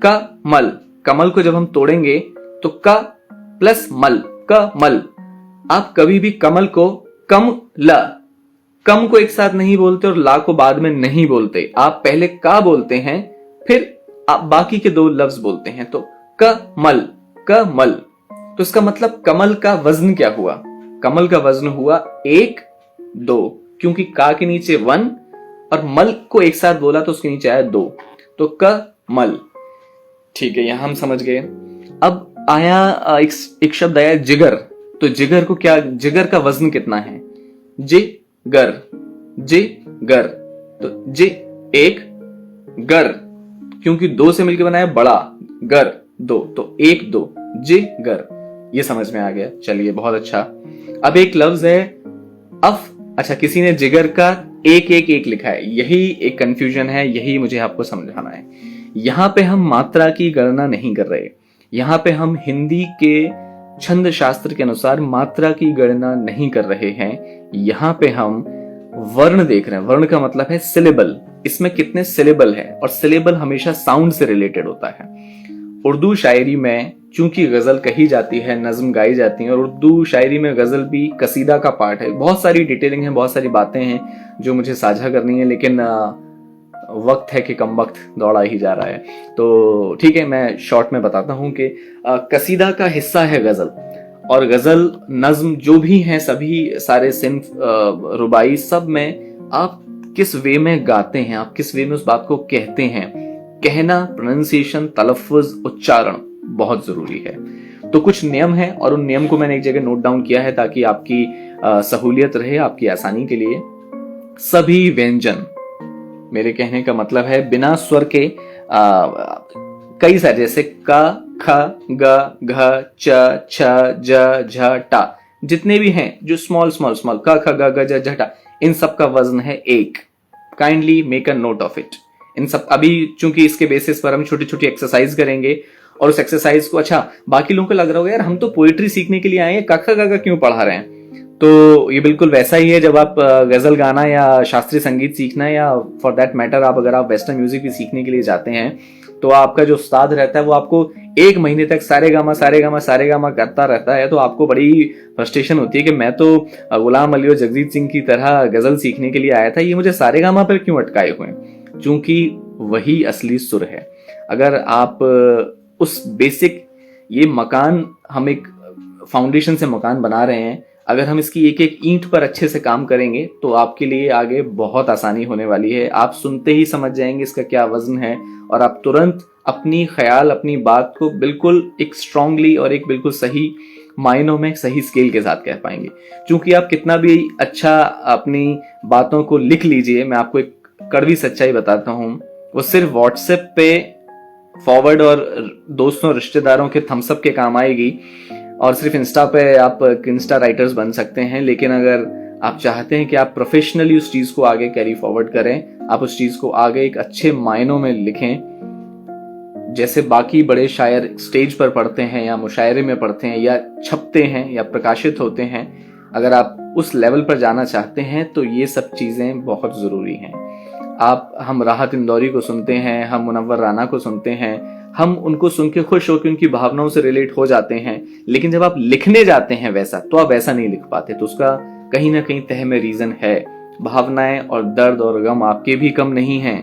कमल, कमल को जब हम तोड़ेंगे तो क प्लस मल, कमल। आप कभी भी कमल को कम को एक साथ नहीं बोलते और ला को बाद में नहीं बोलते। आप पहले का बोलते हैं, फिर आप बाकी के 2 लफ्ज बोलते हैं, तो कमल, कमल। तो इसका मतलब कमल का वजन क्या हुआ? कमल का वजन हुआ 1, 2, क्योंकि का के नीचे 1 और मल को एक साथ बोला तो उसके नीचे आया 2, तो कमल। ठीक है, यहां हम समझ गए। अब आया एक शब्द आया जिगर। तो जिगर को क्या, जिगर का वजन कितना है? जिगर, जिगर, तो जे 1 गर, क्योंकि 2 से मिलकर बनाया बड़ा, गर 2, तो 1, 2, जिगर। ये समझ में आ गया, चलिए बहुत अच्छा। अब एक लफ्ज है अफ। अच्छा, किसी ने जिगर का 1 लिखा है, यही एक कंफ्यूजन है, यही मुझे आपको समझाना है। यहां पे हम मात्रा की गणना नहीं कर रहे, यहां पे हम हिंदी के छंद शास्त्र के अनुसार मात्रा की गणना नहीं कर रहे हैं। यहां पे हम वर्ण देख रहे हैं। वर्ण का मतलब है सिलेबल, इसमें कितने सिलेबल है, और सिलेबल हमेशा साउंड से रिलेटेड होता है। उर्दू शायरी में चूंकि गजल कही जाती है, नज्म गाई जाती है, और उर्दू शायरी में गजल भी कसीदा का पार्ट है। बहुत सारी डिटेलिंग है, बहुत सारी बातें हैं जो मुझे साझा करनी है, लेकिन वक्त है कि कम वक्त दौड़ा ही जा रहा है। तो ठीक है, मैं शॉर्ट में बताता हूं कि कसीदा का हिस्सा है गजल, और गजल, नज्म जो भी हैं, सभी सारे सिंफ, रुबाई, सब में आप किस वे में गाते हैं, आप किस वे में उस बात को कहते हैं, कहना, प्रोनाउंसिएशन, तलफ्फुज, उच्चारण बहुत जरूरी है। तो कुछ नियम है और उन नियम को मैंने एक जगह नोट डाउन किया है ताकि आपकी सहूलियत रहे, आपकी आसानी के लिए। सभी व्यंजन, मेरे कहने का मतलब है बिना स्वर के कई सारे, जैसे क, ख, ग, घ, च, छ, ज, झ, टा, जितने भी हैं जो स्मॉल स्मॉल स्मॉल, क, ख, ग, घ, ज, झ, टा, इन सब का वजन है 1। Kindly make a note of it. इन सब, अभी चूंकि इसके बेसिस पर हम छोटी छोटी एक्सरसाइज करेंगे, और उस एक्सरसाइज को, अच्छा बाकी लोगों को लग रहा होगा यार हम तो पोएट्री सीखने के लिए आए हैं, क, ख, ग, घ क्यों पढ़ा रहे हैं, तो ये बिल्कुल वैसा ही है जब आप गजल गाना या शास्त्रीय संगीत सीखना है, या फॉर दैट मैटर आप अगर आप वेस्टर्न म्यूजिक भी सीखने के लिए जाते हैं, तो आपका जो उस्ताद रहता है वो आपको 1 महीने तक सारे गामा करता रहता है, तो आपको बड़ी फ्रस्ट्रेशन होती है कि मैं तो गुलाम अली और जगजीत सिंह की तरह गजल सीखने के लिए आया था, ये मुझे सारे गामा पर क्यों अटकाए हुए हैं, क्योंकि वही असली सुर है। अगर आप उस बेसिक, ये मकान, हम एक फाउंडेशन से मकान बना रहे हैं, अगर हम इसकी एक एक ईंट पर अच्छे से काम करेंगे तो आपके लिए आगे बहुत आसानी होने वाली है। आप सुनते ही समझ जाएंगे इसका क्या वजन है, और आप तुरंत अपनी ख्याल, अपनी बात को बिल्कुल एक स्ट्रांगली और एक बिल्कुल सही मायनों में सही स्केल के साथ कह पाएंगे। क्योंकि आप कितना भी अच्छा अपनी बातों को लिख लीजिए, मैं आपको एक कड़वी सच्चाई बताता हूं, वो सिर्फ व्हाट्सएप पे फॉरवर्ड और दोस्तों रिश्तेदारों के थम्सअप के काम आएगी, और सिर्फ इंस्टा पे आप इंस्टा राइटर्स बन सकते हैं। लेकिन अगर आप चाहते हैं कि आप प्रोफेशनली उस चीज को आगे कैरी फॉरवर्ड करें, आप उस चीज को आगे एक अच्छे मायनों में लिखें, जैसे बाकी बड़े शायर स्टेज पर पढ़ते हैं या मुशायरे में पढ़ते हैं या छपते हैं या प्रकाशित होते हैं, अगर आप उस लेवल पर जाना चाहते हैं तो ये सब चीजें बहुत जरूरी हैं। हम राहत इंदौरी को सुनते हैं, हम मुनव्वर राना को सुनते हैं, हम उनको सुन के खुश होकर उनकी भावनाओं से रिलेट हो जाते हैं, लेकिन जब आप लिखने जाते हैं वैसा, तो आप वैसा नहीं लिख पाते। तो उसका कहीं ना कहीं तह में रीजन है। भावनाएं और दर्द और गम आपके भी कम नहीं हैं।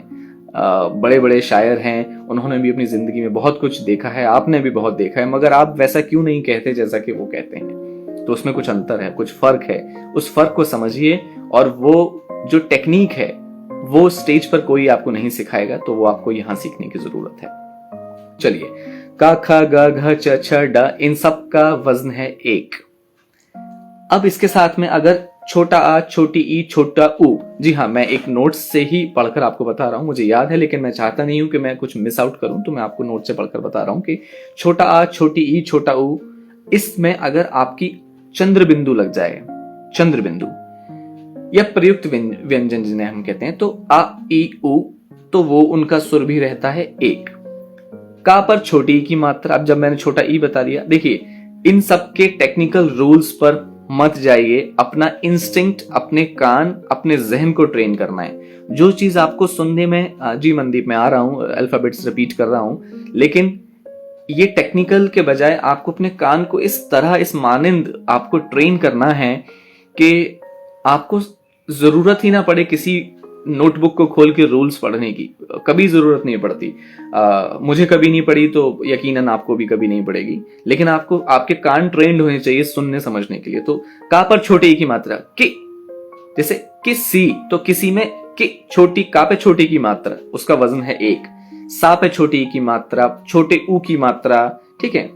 बड़े बड़े शायर हैं, उन्होंने भी अपनी जिंदगी में बहुत कुछ देखा है, आपने भी बहुत देखा है, मगर आप वैसा क्यों नहीं कहते जैसा कि वो कहते हैं? तो उसमें कुछ अंतर है, कुछ फर्क है। उस फर्क को समझिए, और वो जो टेक्निक है वो स्टेज पर कोई आपको नहीं सिखाएगा, तो वो आपको यहां सीखने की जरूरत है। चलिए, क, ख, ग, घ, च, छ, ड, इन सब का वजन है 1। अब इसके साथ में अगर छोटा आ, छोटी ई, छोटा ऊ, जी हाँ, मैं एक नोट्स से ही पढ़कर आपको बता रहा हूं, मुझे याद है, लेकिन मैं चाहता नहीं हूं कि मैं कुछ मिस आउट करूं, तो मैं आपको नोट से पढ़कर बता रहा हूं कि छोटा आ, छोटी ई, छोटा ऊ, इसमें अगर आपकी चंद्र बिंदु लग जाए, चंद्र बिंदु या प्रयुक्त व्यंजन जिन्हें हम कहते हैं, तो आ, ई, ऊ, तो वो उनका सुर भी रहता है 1। का पर छोटी ई की मात्रा, अब जब मैंने छोटा ई बता दिया, देखिए इन सब के टेक्निकल रूल्स पर मत जाइए, अपना इंस्टिंक्ट, अपने कान, अपने जहन को ट्रेन करना है। जो चीज आपको सुनने में, जी मनदीप मैं आ रहा हूं, अल्फाबेट्स रिपीट कर रहा हूं, लेकिन ये टेक्निकल के बजाय आपको अपने कान को इस तरह, इस मानिंद आपको ट्रेन करना है कि आपको जरूरत ही ना पड़े किसी नोटबुक को खोल के रूल्स पढ़ने की। कभी जरूरत नहीं पड़ती। मुझे कभी नहीं पड़ी, तो यकीनन आपको भी कभी नहीं पड़ेगी। लेकिन आपको, आपके कान ट्रेंड होने चाहिए सुनने समझने के लिए। तो का पर छोटे ई की मात्रा कि, जैसे किसी, तो किसी में कि छोटी, का पे छोटी की मात्रा, उसका वजन है 1। सा पे छोटी ई की मात्रा, छोटे ऊ की मात्रा, ठीक है।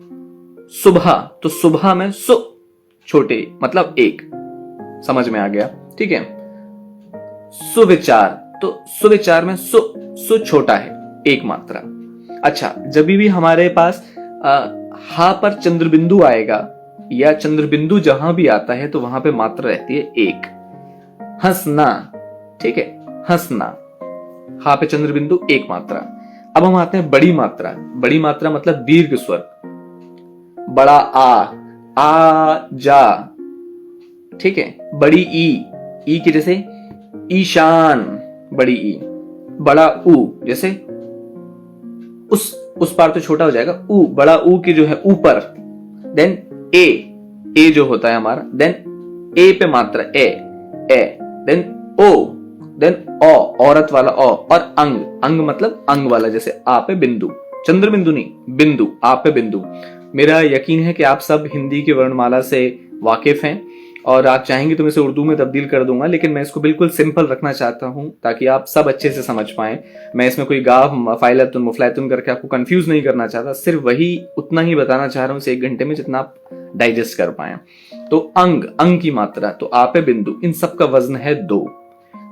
सुबह, तो सुबह में सु, छोटे मतलब 1, समझ में आ गया, ठीक है। सुविचार, तो सुविचार में सु छोटा है, 1 मात्रा। अच्छा, जब भी हमारे पास हा पर चंद्रबिंदु आएगा, या चंद्रबिंदु जहां भी आता है, तो वहां पे मात्रा रहती है 1। हंसना, ठीक है, हंसना, हा पे चंद्रबिंदु 1 मात्रा। अब हम आते हैं बड़ी मात्रा। बड़ी मात्रा मतलब दीर्घ स्वर, बड़ा आ जा, ठीक है। बड़ी ई की जैसे ईशान, बड़ी ई। बड़ा ऊ, जैसे उस पार तो छोटा हो जाएगा, ऊ, बड़ा ऊ की जो है ऊपर। देन ए जो होता है हमारा, देन ए पे मात्रा ए, देन ओ, देन ओ, औरत वाला ओ, और अंग मतलब अंग वाला, जैसे आ पे बिंदु, चंद्र बिंदु नहीं, बिंदु, आ पे बिंदु। मेरा यकीन है कि आप सब हिंदी की वर्णमाला से वाकिफ हैं, और आप चाहेंगे तो मैं इसे उर्दू में तब्दील कर दूंगा, लेकिन मैं इसको बिल्कुल सिंपल रखना चाहता हूं ताकि आप सब अच्छे से समझ पाएं। मैं इसमें कोई गाफ, फाइलतुन, मुफलातुन करके आपको कंफ्यूज नहीं करना चाहता, सिर्फ वही उतना ही बताना चाह रहा हूं इस 1 घंटे में जितना आप डाइजेस्ट कर पाए। तो अंग की मात्रा, तो आ पे बिंदु, इन सब का वजन है 2।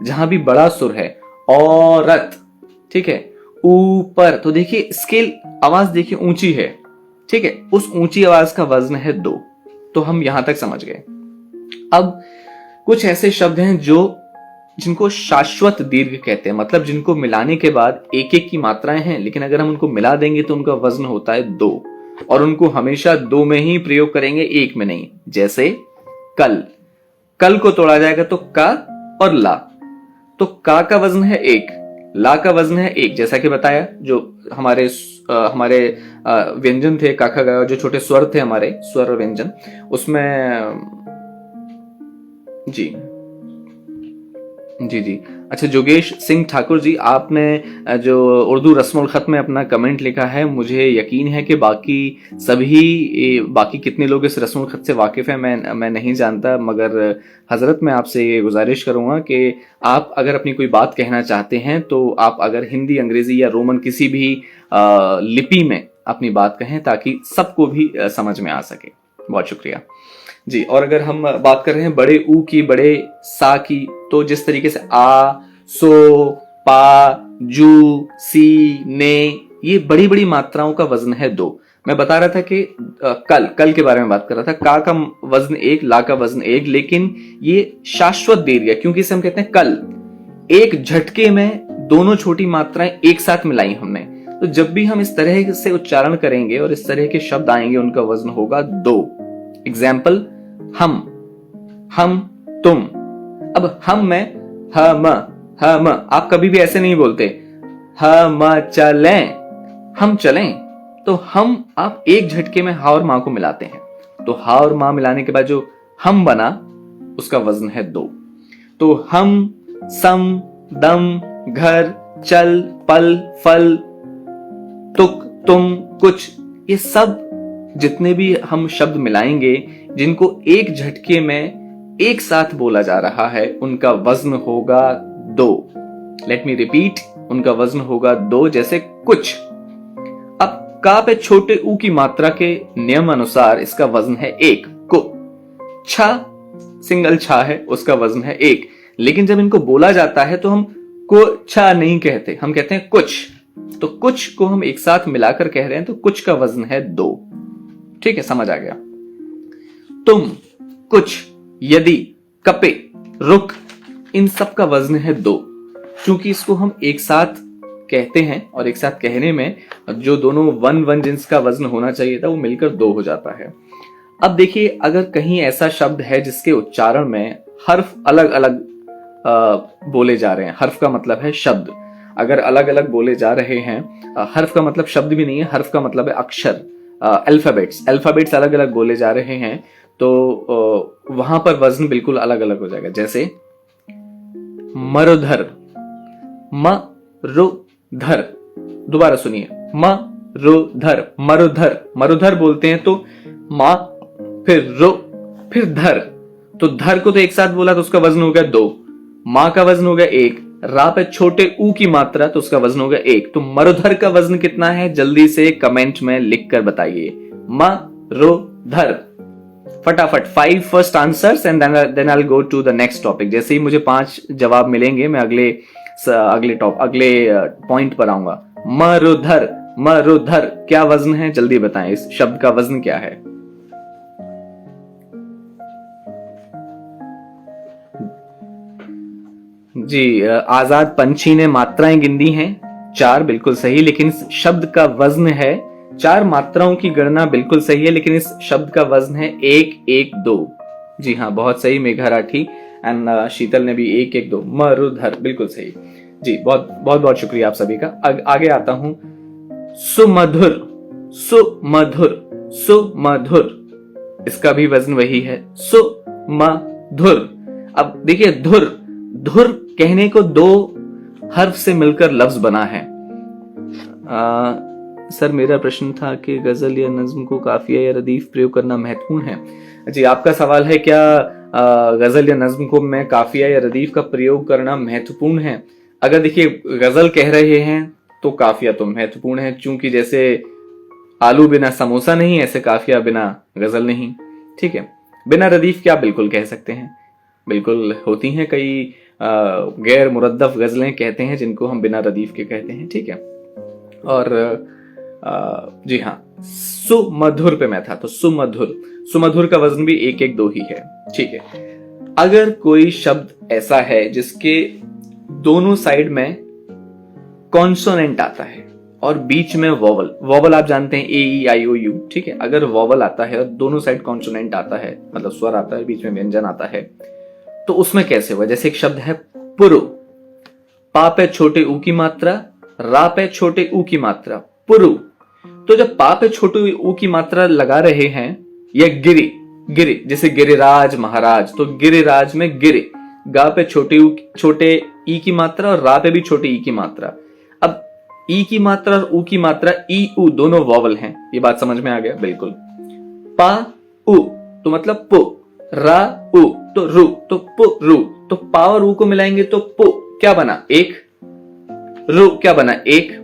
जहां भी बड़ा सुर है, औरत, ठीक है, ऊपर। तो देखिए स्केल, आवाज देखिए ऊंची है, ठीक है, उस ऊंची आवाज का वजन है 2। तो हम यहां तक समझ गए। अब कुछ ऐसे शब्द हैं जिनको शाश्वत दीर्घ कहते हैं, मतलब जिनको मिलाने के बाद एक एक की मात्राएं हैं, लेकिन अगर हम उनको मिला देंगे तो उनका वजन होता है 2, और उनको हमेशा 2 में ही प्रयोग करेंगे, 1 में नहीं। जैसे कल, कल को तोड़ा जाएगा तो का और ला, तो का वजन है 1, ला का वजन है 1। जैसा कि बताया, जो हमारे व्यंजन थे, काखा गा, जो छोटे स्वर थे हमारे स्वर और व्यंजन, उसमें जी जी जी। अच्छा, जोगेश सिंह ठाकुर जी, आपने जो उर्दू रस्मुल खत में अपना कमेंट लिखा है, मुझे यकीन है कि बाकी कितने लोग इस रस्मुल खत से वाकिफ हैं मैं नहीं जानता, मगर हजरत मैं आपसे ये गुजारिश करूंगा कि आप अगर अपनी कोई बात कहना चाहते हैं तो आप अगर हिंदी, अंग्रेजी या रोमन किसी भी लिपि में अपनी बात कहें, ताकि सबको भी समझ में आ सके। बहुत शुक्रिया जी। और अगर हम बात कर रहे हैं बड़े ऊ की, बड़े सा की, तो जिस तरीके से आ, सो, पा, जू, सी, ने, ये बड़ी बड़ी मात्राओं का वजन है 2। मैं बता रहा था कि कल के बारे में बात कर रहा था, का वजन 1, ला का वजन 1, लेकिन ये शाश्वत दीर्घ है, क्योंकि इसे हम कहते हैं कल। एक झटके में दोनों छोटी मात्राएं एक साथ मिलाई हमने, तो जब भी हम इस तरह से उच्चारण करेंगे और इस तरह के शब्द आएंगे, उनका वजन होगा 2। एग्जाम्पल, हम, तुम। अब हम में हम, आप कभी भी ऐसे नहीं बोलते हम चलें, हम चलें। तो हम आप एक झटके में हा और मां को मिलाते हैं, तो हा और मां मिलाने के बाद जो हम बना, उसका वजन है 2। तो हम, सम, दम, घर, चल, पल, फल, तुक, तुम, कुछ, ये सब जितने भी हम शब्द मिलाएंगे, जिनको एक झटके में एक साथ बोला जा रहा है, उनका वजन होगा 2। लेट मी रिपीट, उनका वजन होगा 2। जैसे कुछ। अब का पे छोटे ऊ की मात्रा के नियम अनुसार इसका वजन है 1। को, छा सिंगल छा है, उसका वजन है 1। लेकिन जब इनको बोला जाता है तो हम को छा नहीं कहते, हम कहते हैं कुछ। तो कुछ को हम एक साथ मिलाकर कह रहे हैं, तो कुछ का वजन है 2। ठीक है, समझ आ गया। तुम, कुछ, यदि, कपे, रुक, इन सब का वजन है 2। क्योंकि इसको हम एक साथ कहते हैं और एक साथ कहने में जो दोनों वन जिनका वजन होना चाहिए था, वो मिलकर 2 हो जाता है। अब देखिए, अगर कहीं ऐसा शब्द है जिसके उच्चारण में हर्फ अलग अलग बोले जा रहे हैं, हर्फ का मतलब है शब्द, अगर अलग अलग बोले जा रहे हैं, हर्फ का मतलब शब्द भी नहीं है, हर्फ का मतलब है अक्षर, अल्फाबेट्स अलग अलग बोले जा रहे हैं, तो वहां पर वजन बिल्कुल अलग अलग हो जाएगा। जैसे मरुधर, मरुधर, दोबारा सुनिए, मरुधर, मरुधर, मरुधर बोलते हैं तो मा, फिर रो, फिर धर, तो धर को तो एक साथ बोला तो उसका वजन हो गया 2। मां का वजन हो गया 1, रा पे छोटे ऊ की मात्रा, तो उसका वजन हो गया 1। तो मरुधर का वजन कितना है, जल्दी से कमेंट में लिख कर बताइए। मरुधर, फटाफट 5 first answers and then I will go to the next topic. जैसे ही मुझे 5 जवाब मिलेंगे, मैं अगले पॉइंट पर आऊंगा। मरुधर, मरुधर क्या वजन है, जल्दी बताएं, इस शब्द का वजन क्या है। जी, आजाद पंछी ने मात्राएं गिनती हैं 4, बिल्कुल सही, लेकिन इस शब्द का वजन है 4 मात्राओं की गणना बिल्कुल सही है, लेकिन इस शब्द का वजन है 1, 1, 2। जी हाँ, बहुत सही मेघा राठी एंड शीतल ने भी 1, 1, 2, मरुधर, बिल्कुल सही जी। बहुत बहुत बहुत शुक्रिया आप सभी का। आगे आता हूं, सुमधुर, सुमधुर, सुमधुर, इसका भी वजन वही है, सुमधुर। अब देखिए, धुर, धुर कहने को 2 हर्फ से मिलकर लफ्ज बना है। सर, मेरा प्रश्न था कि गजल या नज्म को काफिया या रदीफ प्रयोग करना महत्वपूर्ण है। जी, आपका सवाल है क्या गजल या नज्म को में काफिया या रदीफ का प्रयोग करना महत्वपूर्ण है। अगर देखिए गजल कह रहे हैं तो काफिया तो महत्वपूर्ण है, चूंकि जैसे आलू बिना समोसा नहीं, ऐसे काफिया बिना गजल नहीं। ठीक है, बिना रदीफ क्या बिल्कुल कह सकते हैं, बिल्कुल होती हैं कई गैर मुरद्दफ गजलें कहते हैं जिनको हम बिना रदीफ के कहते हैं। ठीक है, और जी हाँ, सुमधुर पे मैं था, तो सुमधुर, सुमधुर का वजन भी 1 1 2 ही है। ठीक है, अगर कोई शब्द ऐसा है जिसके दोनों साइड में कॉन्सोनेंट आता है और बीच में वोवल, वोवल आप जानते हैं AEIOU, ठीक है, अगर वोवल आता है और दोनों साइड कॉन्सोनेंट आता है, मतलब स्वर आता है, बीच में व्यंजन आता है, तो उसमें कैसे हुआ? जैसे एक शब्द है पुरु, पा पे छोटे ऊ की मात्रा, रा पे छोटे ऊ की मात्रा, पुरु। तो जब पा पे छोटे ऊ की मात्रा लगा रहे हैं, या गिरि, गिरि जैसे गिरिराज महाराज, तो गिरिराज में गिरि, गा पे छोटे ई की मात्रा और रा पे भी छोटे ई की मात्रा। अब ई की मात्रा और ऊ की मात्रा, ई ऊ दोनों वॉवल हैं, ये बात समझ में आ गया? बिल्कुल। पा ऊ तो मतलब पु, रा ऊ तो रू, तो पु रू, तो पा और ऊ को मिलाएंगे तो पु क्या बना? एक। रू क्या बना? एक।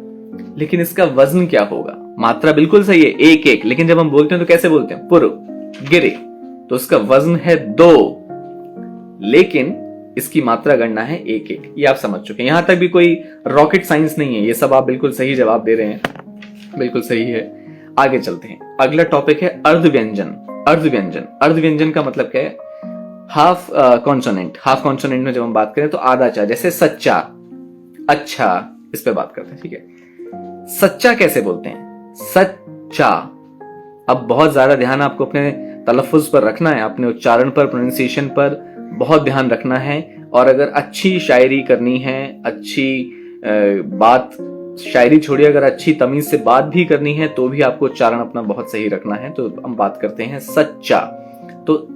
लेकिन इसका वजन क्या होगा? मात्रा बिल्कुल सही है, 1 1, लेकिन जब हम बोलते हैं तो कैसे बोलते हैं? पुरु गिरे, तो इसका वजन है 2, लेकिन इसकी मात्रा गणना है 1 1। ये आप समझ चुके हैं, यहां तक भी कोई रॉकेट साइंस नहीं है, ये सब आप बिल्कुल सही जवाब दे रहे हैं, बिल्कुल सही है। आगे चलते हैं, अगला टॉपिक है अर्ध व्यंजन। अर्ध व्यंजन, अर्ध व्यंजन का मतलब क्या है? हाफ कॉन्सोनेंट, हाफ कॉन्सोनेंट में जब हम बात करें तो आधा चा, जैसे सच्चा, अच्छा, इस पे बात करते हैं। ठीक है, सच्चा कैसे बोलते हैं? सच्चा। अब बहुत ज्यादा ध्यान आपको अपने तलफ्फुज पर रखना है, अपने उच्चारण पर, प्रोनाउंसिएशन पर बहुत ध्यान रखना है। और अगर अच्छी शायरी करनी है, अच्छी बात, शायरी छोड़िए, अगर अच्छी तमीज से बात भी करनी है तो भी आपको उच्चारण अपना बहुत सही रखना है। तो हम बात करते हैं सच्चा। तो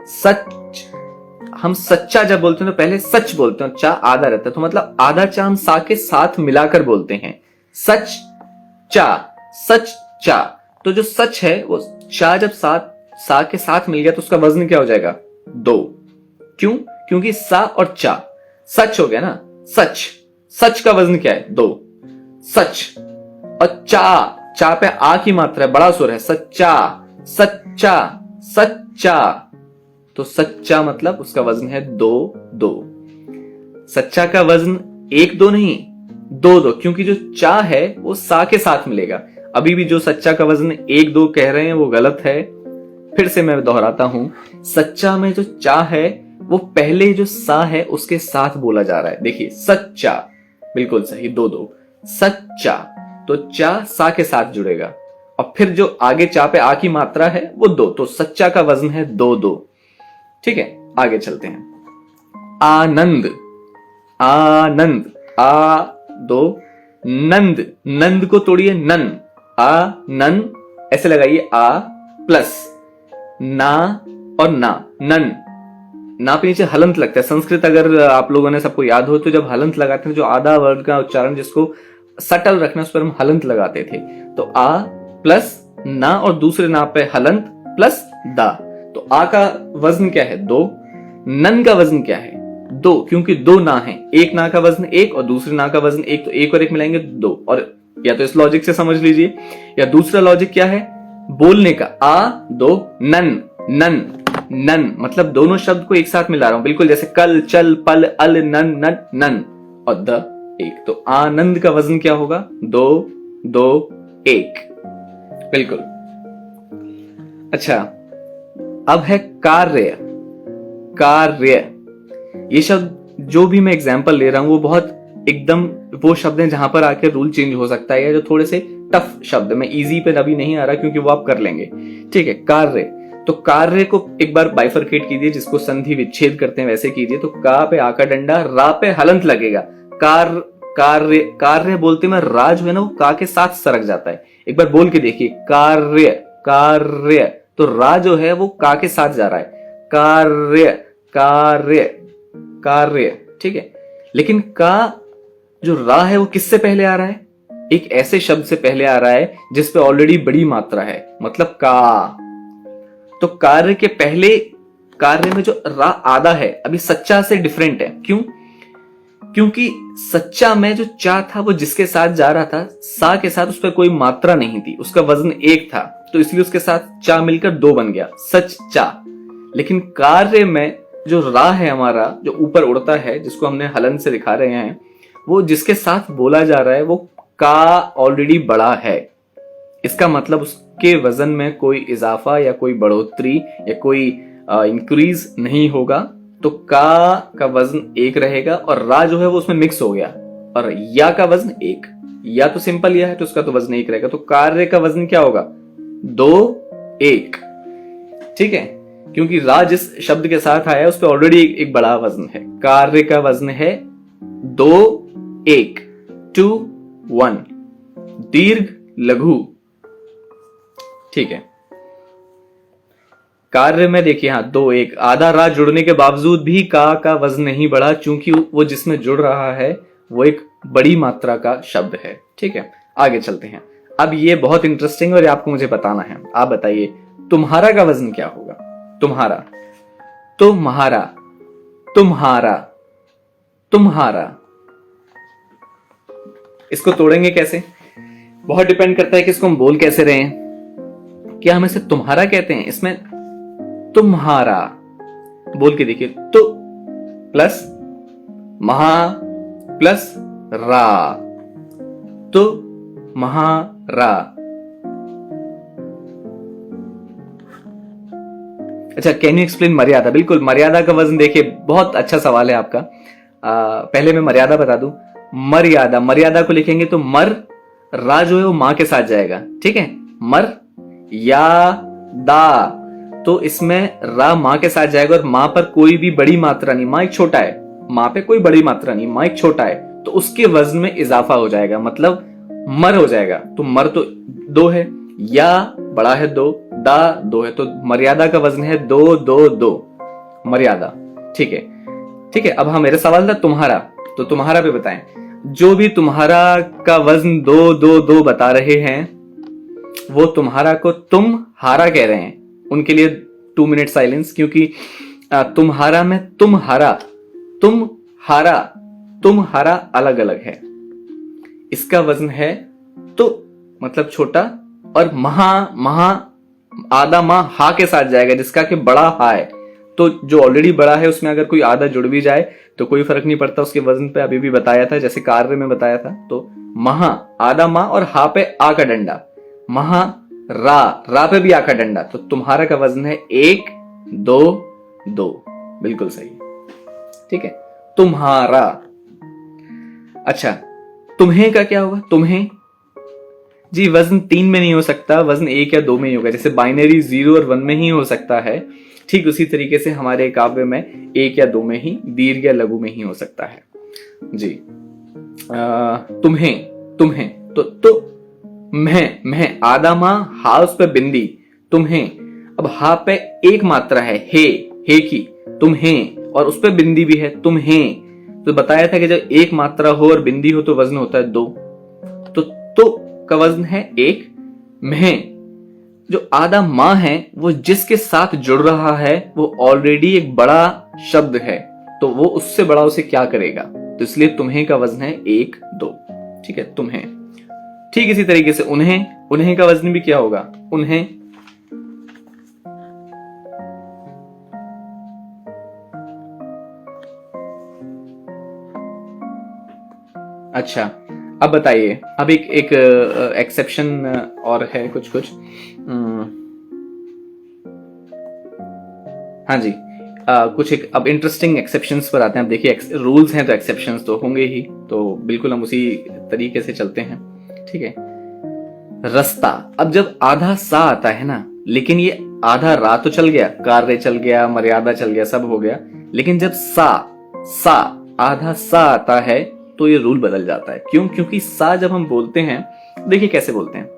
सच, हम सच्चा जब बोलते हैं तो पहले सच बोलते हैं, चा आधा रहता है, तो मतलब आधा चा हम सा के साथ मिलाकर बोलते हैं, सच चा, सच चा। तो जो सच है वो चा जब सा के साथ मिल गया तो उसका वजन क्या हो जाएगा? 2। क्यों? क्योंकि सा और चा सच हो गया ना, सच, सच का वजन क्या है? 2। सच। और चा पे आ की मात्रा है, बड़ा सुर है, सच्चा, सच्चा, सच्चा। तो सच्चा मतलब उसका वजन है 2 2। सच्चा का वजन 1 2 नहीं, 2 2, क्योंकि जो चा है वो सा के साथ मिलेगा। अभी भी जो सच्चा का वजन 1 2 कह रहे हैं वो गलत है। फिर से मैं दोहराता हूं, सच्चा में जो चा है वो पहले जो सा है उसके साथ बोला जा रहा है। देखिए, सच्चा, बिल्कुल सही, 2 2, सच्चा। तो चा सा के साथ जुड़ेगा और फिर जो आगे चा पे आ की मात्रा है वो 2, तो सच्चा का वजन है 2 2। ठीक है, आगे चलते हैं। आनंद, आनंद, आ 2, नंद, नंद को तोड़िए, नन, आ नन, ऐसे लगाइए, आ प्लस ना और ना, नन। ना पे नीचे हलंत लगता है। संस्कृत अगर आप लोगों ने सबको याद हो तो जब हलंत लगाते हैं, जो आधा वर्ड का उच्चारण जिसको सटल रखना, उस पर हम हलंत लगाते थे। तो आ प्लस ना और दूसरे ना पे हलंत प्लस दा, तो आ का वजन क्या है? 2। नन का वजन क्या है? 2, क्योंकि 2 ना है, एक ना का वजन 1 और दूसरे ना का वजन 1, तो 1 और 1 मिलाएंगे 2। और या तो इस लॉजिक से समझ लीजिए, या दूसरा लॉजिक क्या है बोलने का, आ 2 नन, नन, नन, मतलब दोनों शब्द को एक साथ मिला रहा हूं, बिल्कुल जैसे कल, चल, पल, अल, नन, नन, नन, और द 1। तो आनंद का वजन क्या होगा? 2 2 1, बिल्कुल। अच्छा, अब है कार्य। कार्य, ये शब्द जो भी मैं एग्जाम्पल ले रहा हूं वो बहुत एकदम वो शब्द हैं जहां पर आके रूल चेंज हो सकता है, या जो थोड़े से टफ शब्द, मैं इजी पे अभी नहीं आ रहा क्योंकि वो आप कर लेंगे। ठीक है, कार्य, तो कार्य को एक बार बाइफरकेट कीजिए, जिसको संधि विच्छेद करते हैं वैसे कीजिए। तो का पे आका डंडा, रा पे हलंत लगेगा, कार्य, कार्य बोलते में रा जो है ना वो का के साथ सरक जाता है। एक बार बोल के देखिए, कार्य, कार्य, तो रा जो है वो का के साथ जा रहा है, कार्य, कार्य, कार्य। ठीक है, लेकिन का जो रा है वो किससे पहले आ रहा है? एक ऐसे शब्द से पहले आ रहा है जिसपे ऑलरेडी बड़ी मात्रा है, मतलब का। तो कार्य के पहले, कार्य में जो रा आधा है अभी सच्चा से डिफरेंट है। क्यों? क्योंकि सच्चा में जो चा था वो जिसके साथ जा रहा था, सा के साथ उस पर कोई मात्रा नहीं थी, उसका वजन 1 था, तो इसलिए उसके साथ चा मिलकर 2 बन गया, सच चा। लेकिन कार्य में जो रा है हमारा, जो ऊपर उड़ता है, जिसको हमने हलन से दिखा रहे हैं, वो जिसके साथ बोला जा रहा है वो का ऑलरेडी बड़ा है, इसका मतलब उसके वजन में कोई इजाफा या कोई बढ़ोतरी या कोई इंक्रीज नहीं होगा, तो का वजन 1 रहेगा और रा जो है वो उसमें मिक्स हो गया, और या का वजन 1, या तो सिंपल या है तो उसका तो वजन 1 रहेगा, तो कार्य का वजन क्या होगा 2 1। ठीक है, क्योंकि रा जिस शब्द के साथ आया उस पर ऑलरेडी एक बड़ा वजन है। कार्य का वजन है 2 1 2 1, दीर्घ लघु। ठीक है, कार्य में देखिए हाँ 2 1, आधा रा जुड़ने के बावजूद भी का वजन नहीं बढ़ा, चूंकि वो जिसमें जुड़ रहा है वो एक बड़ी मात्रा का शब्द है। ठीक है, आगे चलते हैं। अब ये बहुत इंटरेस्टिंग और आपको मुझे बताना है। आप बताइए तुम्हारा का वजन क्या होगा? तुम्हारा, तुम्हारा, तुम्हारा, तुम्हारा। इसको तोड़ेंगे कैसे? बहुत डिपेंड करता है कि इसको हम बोल कैसे रहे हैं। क्या हम इसे तुम्हारा कहते हैं? इसमें तुम्हारा बोल के देखिए, तो प्लस महा प्लस रा, तो महारा। अच्छा, कैन यू एक्सप्लेन मर्यादा? बिल्कुल, मर्यादा का वजन देखिए, बहुत अच्छा सवाल है आपका। पहले मैं मर्यादा बता दूं। मर्यादा, मर्यादा को लिखेंगे तो मर, रा जो है वो मां के साथ जाएगा। ठीक है, मर या दा, तो इसमें रा मां के साथ जाएगा और मां पर कोई भी बड़ी मात्रा नहीं, मां एक छोटा है, मां पे कोई बड़ी मात्रा नहीं, मां एक छोटा है, तो उसके वजन में इजाफा हो जाएगा, मतलब मर हो जाएगा। तो मर तो 2 है, या बड़ा है 2, दा 2 है, तो मर्यादा का वजन है 2 2 2, मर्यादा। ठीक है, ठीक है। अब हाँ, मेरा सवाल था तुम्हारा, तो तुम्हारा पे बताएं। जो भी तुम्हारा का वजन 2 2 2 बता रहे हैं वो तुम्हारा को तुम हारा कह रहे हैं। उनके लिए 2 मिनट साइलेंस, क्योंकि तुम्हारा में तुम हारा, तुम हारा, तुम हारा अलग अलग है। इसका वजन है तो मतलब छोटा, और महा आधा मां हा के साथ जाएगा, जिसका कि बड़ा हा है। तो जो ऑलरेडी बड़ा है उसमें अगर कोई आधा जुड़ भी जाए तो कोई फर्क नहीं पड़ता उसके वजन पे। अभी भी बताया था, जैसे कार्य में बताया था। तो महा आधा मां और हा पे आ का डंडा, महा रा पे भी आ का डंडा, तो तुम्हारा का वजन है 1 2 2। बिल्कुल सही। ठीक है, तुम्हारा। अच्छा, तुम्हें का क्या होगा? तुम्हें जी वजन 3 में नहीं हो सकता, वजन 1 या 2 में ही होगा। जैसे बाइनरी 0 और 1 में ही हो सकता है, ठीक उसी तरीके से हमारे काव्य में 1 या 2 में ही, दीर्घ या लघु में ही हो सकता है जी। तुम्हें, तुम्हें तो मैं आधा मां, हा उस पे बिंदी, तुम्हें। अब हा पे एक मात्रा है, हे की, तुम्हें, और उस पे बिंदी भी है, तुम्हें। तो बताया था कि जब एक मात्रा हो और बिंदी हो तो वजन होता है 2, तो का वजन है 1। में जो आधा मां है वो जिसके साथ जुड़ रहा है वो ऑलरेडी एक बड़ा शब्द है, तो वो उससे बड़ा उसे क्या करेगा? तो इसलिए तुम्हें का वजन है 1 2। ठीक है, तुम्हें। ठीक इसी तरीके से उन्हें का वजन भी क्या होगा? उन्हें। अच्छा, अब बताइए। अब एक एक्सेप्शन और है कुछ हाँ जी, कुछ एक अब इंटरेस्टिंग एक्सेप्शंस पर आते हैं। अब देखिए, रूल्स हैं तो एक्सेप्शंस तो होंगे ही, तो बिल्कुल हम उसी तरीके से चलते हैं। ठीक है, रास्ता। अब जब आधा सा आता है ना, लेकिन ये आधा रा तो चल गया, कार्य चल गया, मर्यादा चल गया, सब हो गया, लेकिन जब सा आधा सा आता है तो ये रूल बदल जाता है। क्यों? क्योंकि सा जब हम बोलते हैं, देखिए कैसे बोलते हैं।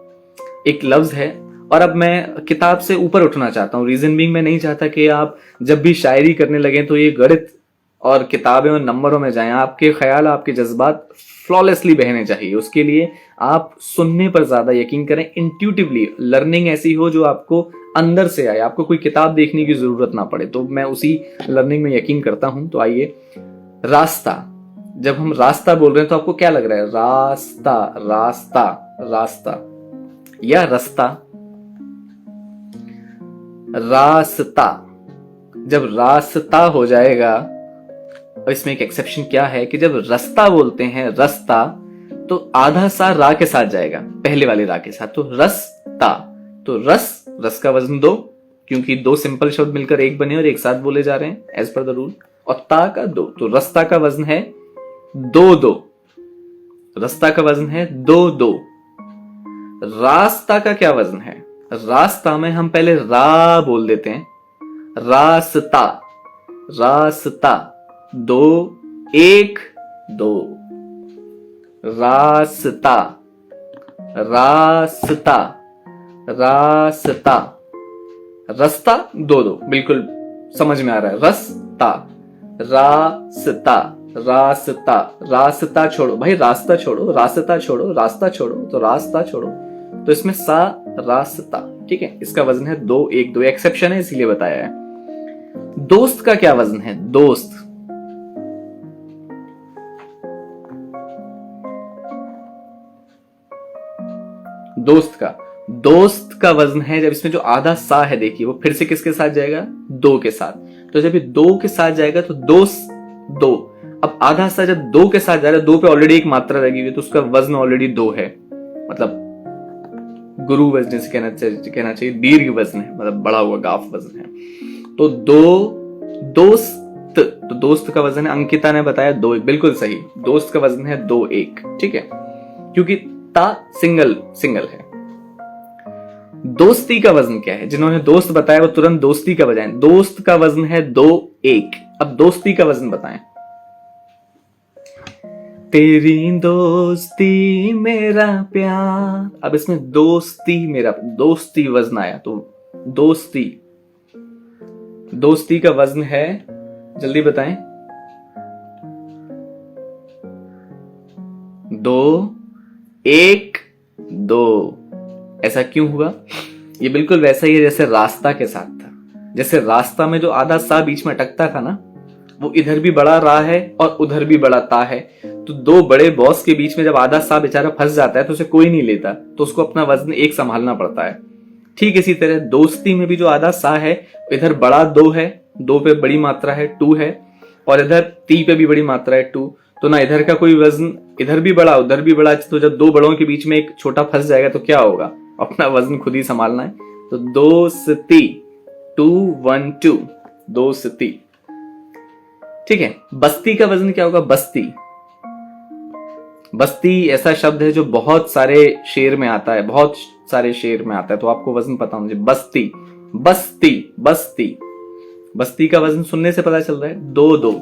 एक लफ्ज है और अब मैं किताब से ऊपर उठना चाहता हूं। रीजन बीइंग, मैं नहीं चाहता कि आप जब भी शायरी करने लगे तो ये गणित और किताबें और नंबरों में जाएं। आपके ख्याल, आपके जज्बात फ्लॉलेसली बहने चाहिए। उसके लिए आप सुनने पर ज्यादा यकीन करें, इंट्यूटिवली लर्निंग ऐसी हो जो आपको अंदर से आए, आपको कोई किताब देखने की जरूरत ना पड़े। तो मैं उसी लर्निंग में यकीन करता हूं। तो आइए, रास्ता। जब हम रास्ता बोल रहे हैं तो आपको क्या लग रहा है? रास्ता, रास्ता, रास्ता या रास्ता? रास्ता। जब रास्ता हो जाएगा, और इसमें एक एक्सेप्शन क्या है कि जब रास्ता बोलते हैं, रास्ता, तो आधा सा रा के साथ जाएगा, पहले वाले रा के साथ, तो रसता। तो रस का वजन 2, क्योंकि 2 सिंपल शब्द मिलकर एक बने और एक साथ बोले जा रहे हैं एज पर द रूल। और ता का 2, तो रस्ता का वजन है 2-2। रस्ता का वजन है 2-2। रास्ता का क्या वजन है? रास्ता में हम पहले रा बोल देते हैं, रास्ता, रास्ता, 2-1-2, रास्ता, रास्ता, रास्ता, रास्ता 2-2, बिल्कुल समझ में आ रहा है। रास्ता, रास्ता, रास्ता, रास्ता छोड़ो भाई, रास्ता छोड़ो, रास्ता छोड़ो, रास्ता छोड़ो, तो रास्ता छोड़ो, तो इसमें सा रास्ता, ठीक है। इसका वजन है 2-1-2, एक्सेप्शन है इसीलिए बताया है। दोस्त का क्या वजन है? दोस्त, दोस्त का वजन है, जब इसमें जो आधा सा है देखिए वो फिर से किसके साथ जाएगा? 2 के साथ। तो जब ये 2 के साथ जाएगा तो दोस्त 2। अब आधा सा जब 2 के साथ जा रहा है, 2 पे ऑलरेडी एक मात्रा लगी हुई, तो उसका वजन ऑलरेडी 2 है, मतलब गुरु वजन से कहना चाहिए दीर्घ वजन है, मतलब बड़ा हुआ गाफ वजन है। तो 2 दोस्त, तो दोस्त का वजन है, अंकिता ने बताया 2, बिल्कुल सही, दोस्त का वजन है 2-1, ठीक है, क्योंकि ता सिंगल है। दोस्ती का वजन क्या है? जिन्होंने दोस्त बताया वो तुरंत दोस्ती का बजाय, दोस्त का वजन है 2-1। अब दोस्ती का वजन बताएं। तेरी दोस्ती मेरा प्यार, अब इसमें दोस्ती मेरा, दोस्ती वजन आया, तो दोस्ती का वजन है, जल्दी बताएं, 2-1-2। ऐसा क्यों हुआ? ये बिल्कुल वैसा ही है जैसे रास्ता के साथ था। जैसे रास्ता में जो आधा सा बीच में अटकता था ना, वो इधर भी बड़ा रा है और उधर भी बड़ा ता है, तो 2 बड़े बॉस के बीच में जब आधा सा बेचारा फंस जाता है तो उसे कोई नहीं लेता, तो उसको अपना वजन 1 संभालना पड़ता है। ठीक इसी तरह दोस्ती में भी जो आधा सा है, इधर बड़ा 2 है, 2 पे बड़ी मात्रा है 2 है, और इधर ती पे भी बड़ी मात्रा है 2, तो ना इधर का कोई वजन, इधर भी बड़ा उधर भी बड़ा, तो जब 2 बड़ों के बीच में एक छोटा फंस जाएगा तो क्या होगा? अपना वजन खुद ही संभालना है। तो दोस्ती, 2-1-2, दोस्ती, ठीक है। बस्ती का वजन क्या होगा? बस्ती ऐसा शब्द है जो बहुत सारे शेर में आता है, बहुत सारे शेर में आता है, तो आपको वजन पता होना चाहिए। बस्ती का वजन सुनने से पता चल रहा है 2-2,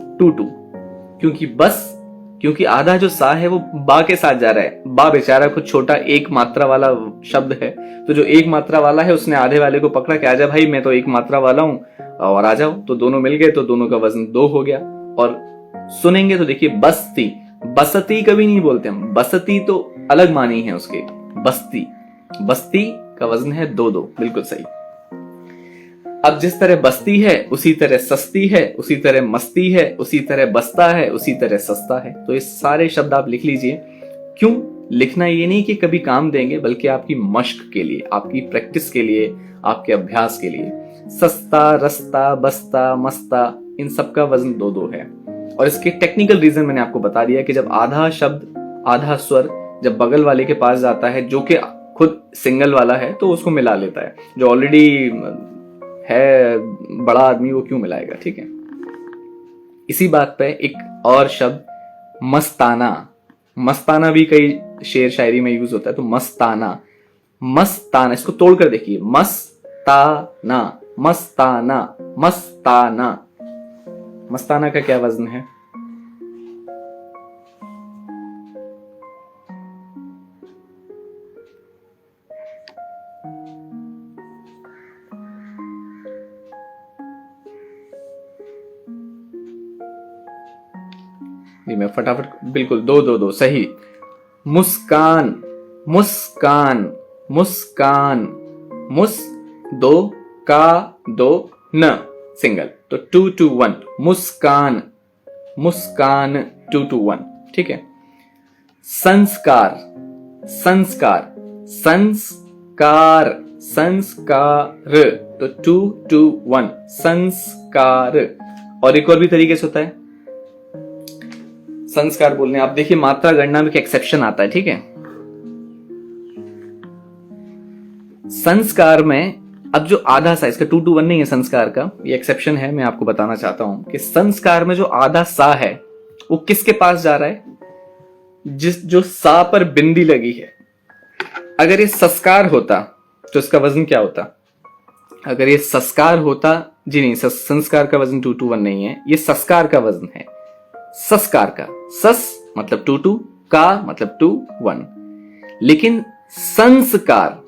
क्योंकि आधा जो सा है वो बा के साथ जा रहा है। बा बेचारा कुछ छोटा एक मात्रा वाला शब्द है, तो जो एक मात्रा वाला है उसने आधे वाले को पकड़ा कि आजा भाई, मैं तो एक मात्रा वाला हूं और आ जाओ, तो दोनों मिल गए, तो दोनों का वजन 2 हो गया। और सुनेंगे तो देखिए बसती कभी नहीं बोलते हम, बसती तो अलग मानी है उसके, बस्ती का वजन है 2-2, बिल्कुल सही। अब जिस तरह बस्ती है उसी तरह सस्ती है, उसी तरह मस्ती है, उसी तरह बस्ता है, उसी तरह सस्ता है। तो ये सारे शब्द आप लिख लीजिए। क्यों लिखना? ये नहीं कि कभी काम देंगे, बल्कि आपकी मश्क के लिए, आपकी प्रैक्टिस के लिए, आपके अभ्यास के लिए। सस्ता, रस्ता, बस्ता, मस्ता, इन सब का वजन 2-2 है। और इसके टेक्निकल रीजन मैंने आपको बता दिया कि जब आधा शब्द, आधा स्वर जब बगल वाले के पास जाता है जो कि खुद सिंगल वाला है, तो उसको मिला लेता है। जो ऑलरेडी है बड़ा आदमी वो क्यों मिलाएगा, ठीक है। इसी बात पे एक और शब्द मस्ताना भी कई शेर शायरी में यूज होता है, तो मस्ताना, इसको तोड़कर देखिए, मस्ताना का क्या वजन है? मैं फटाफट, बिल्कुल 2-2-2 सही। मुस्कान, दो का 2 न सिंगल, तो 2-2-1, मुस्कान 2-2-1, ठीक है। संस्कार, तो 2-2-1, संस्कार। और एक और भी तरीके से होता है, संस्कार बोलने, आप देखिए मात्रा गणना में एक एक्सेप्शन आता है, ठीक है। संस्कार में अब जो आधा सा, इसका 2 to 1 नहीं है संस्कार का, ये एक्सेप्शन है, मैं आपको बताना चाहता हूं कि संस्कार में जो आधा सा है वो किसके पास जा रहा है? जो सा पर बिंदी लगी है। अगर ये संस्कार होता तो इसका वजन क्या होता? अगर ये संस्कार होता, जी नहीं, संस्कार का वजन 2 to 1 नहीं है, ये संस्कार का वजन है, संस्कार का। सस मतलब 2 2, का मतलब 2 1। लेकिन संस्कार,